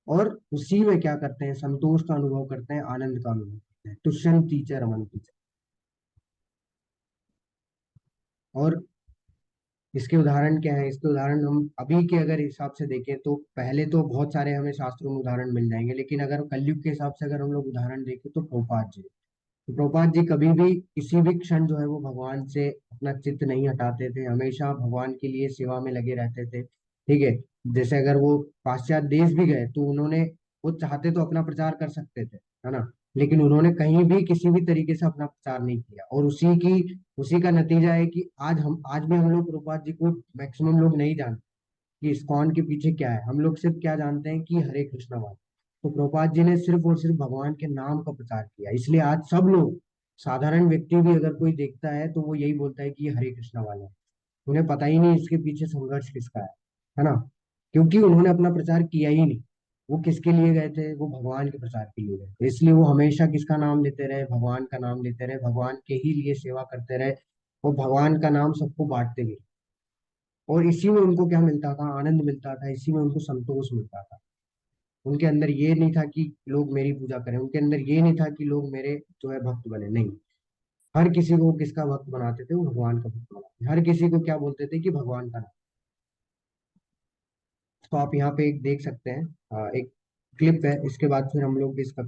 और उसी में क्या करते हैं, संतोष का अनुभव करते हैं, आनंद का अनुभव करते हैं, तुष्यन्ति च रमन्ति च। और इसके उदाहरण क्या है, इसके उदाहरण हम अभी के अगर हिसाब से देखें तो पहले तो बहुत सारे हमें शास्त्रों में उदाहरण मिल जाएंगे, लेकिन अगर कलयुग के हिसाब से अगर हम लोग उदाहरण देखें तो प्रभुपाद जी। तो प्रभुपाद जी कभी भी किसी भी क्षण जो है वो भगवान से अपना चित्त नहीं हटाते थे, हमेशा भगवान के लिए सेवा में लगे रहते थे। ठीक है। जैसे अगर वो पाश्चात्य देश भी गए तो उन्होंने, वो चाहते तो अपना प्रचार कर सकते थे, है ना, लेकिन उन्होंने कहीं भी किसी भी तरीके से अपना प्रचार नहीं किया और उसी का नतीजा है कि आज भी हम लोग प्रभुपाद जी को मैक्सिमम लोग नहीं जानते कि इस्कॉन के पीछे क्या है। हम लोग सिर्फ क्या जानते हैं कि हरे कृष्णा वाला। तो प्रभुपाद जी ने सिर्फ और सिर्फ भगवान के नाम का प्रचार किया, इसलिए आज सब लोग, साधारण व्यक्ति भी अगर कोई देखता है तो वो यही बोलता है कि ये हरे कृष्णा वाला है। उन्हें पता ही नहीं इसके पीछे संघर्ष किसका है ना, क्योंकि उन्होंने अपना प्रचार किया ही नहीं। वो किसके लिए गए थे, वो भगवान के प्रचार के लिए गए थे, इसलिए वो हमेशा किसका नाम लेते रहे, भगवान का नाम लेते रहे, भगवान के ही लिए सेवा करते रहे। वो भगवान का नाम सबको बांटते गए और इसी में उनको क्या मिलता था, आनंद मिलता था, इसी में उनको संतोष मिलता था। उनके अंदर ये नहीं था कि लोग मेरी पूजा करें, उनके अंदर ये नहीं था कि लोग मेरे जो है भक्त बने, नहीं। हर किसी को किसका भक्त बनाते थे, वो भगवान का भक्त बनाते थे। हर किसी को क्या बोलते थे कि भगवान का नाम। तो आप यहाँ पे एक देख सकते हैं, एक क्लिप है, इसके बाद फिर हम लोग इसका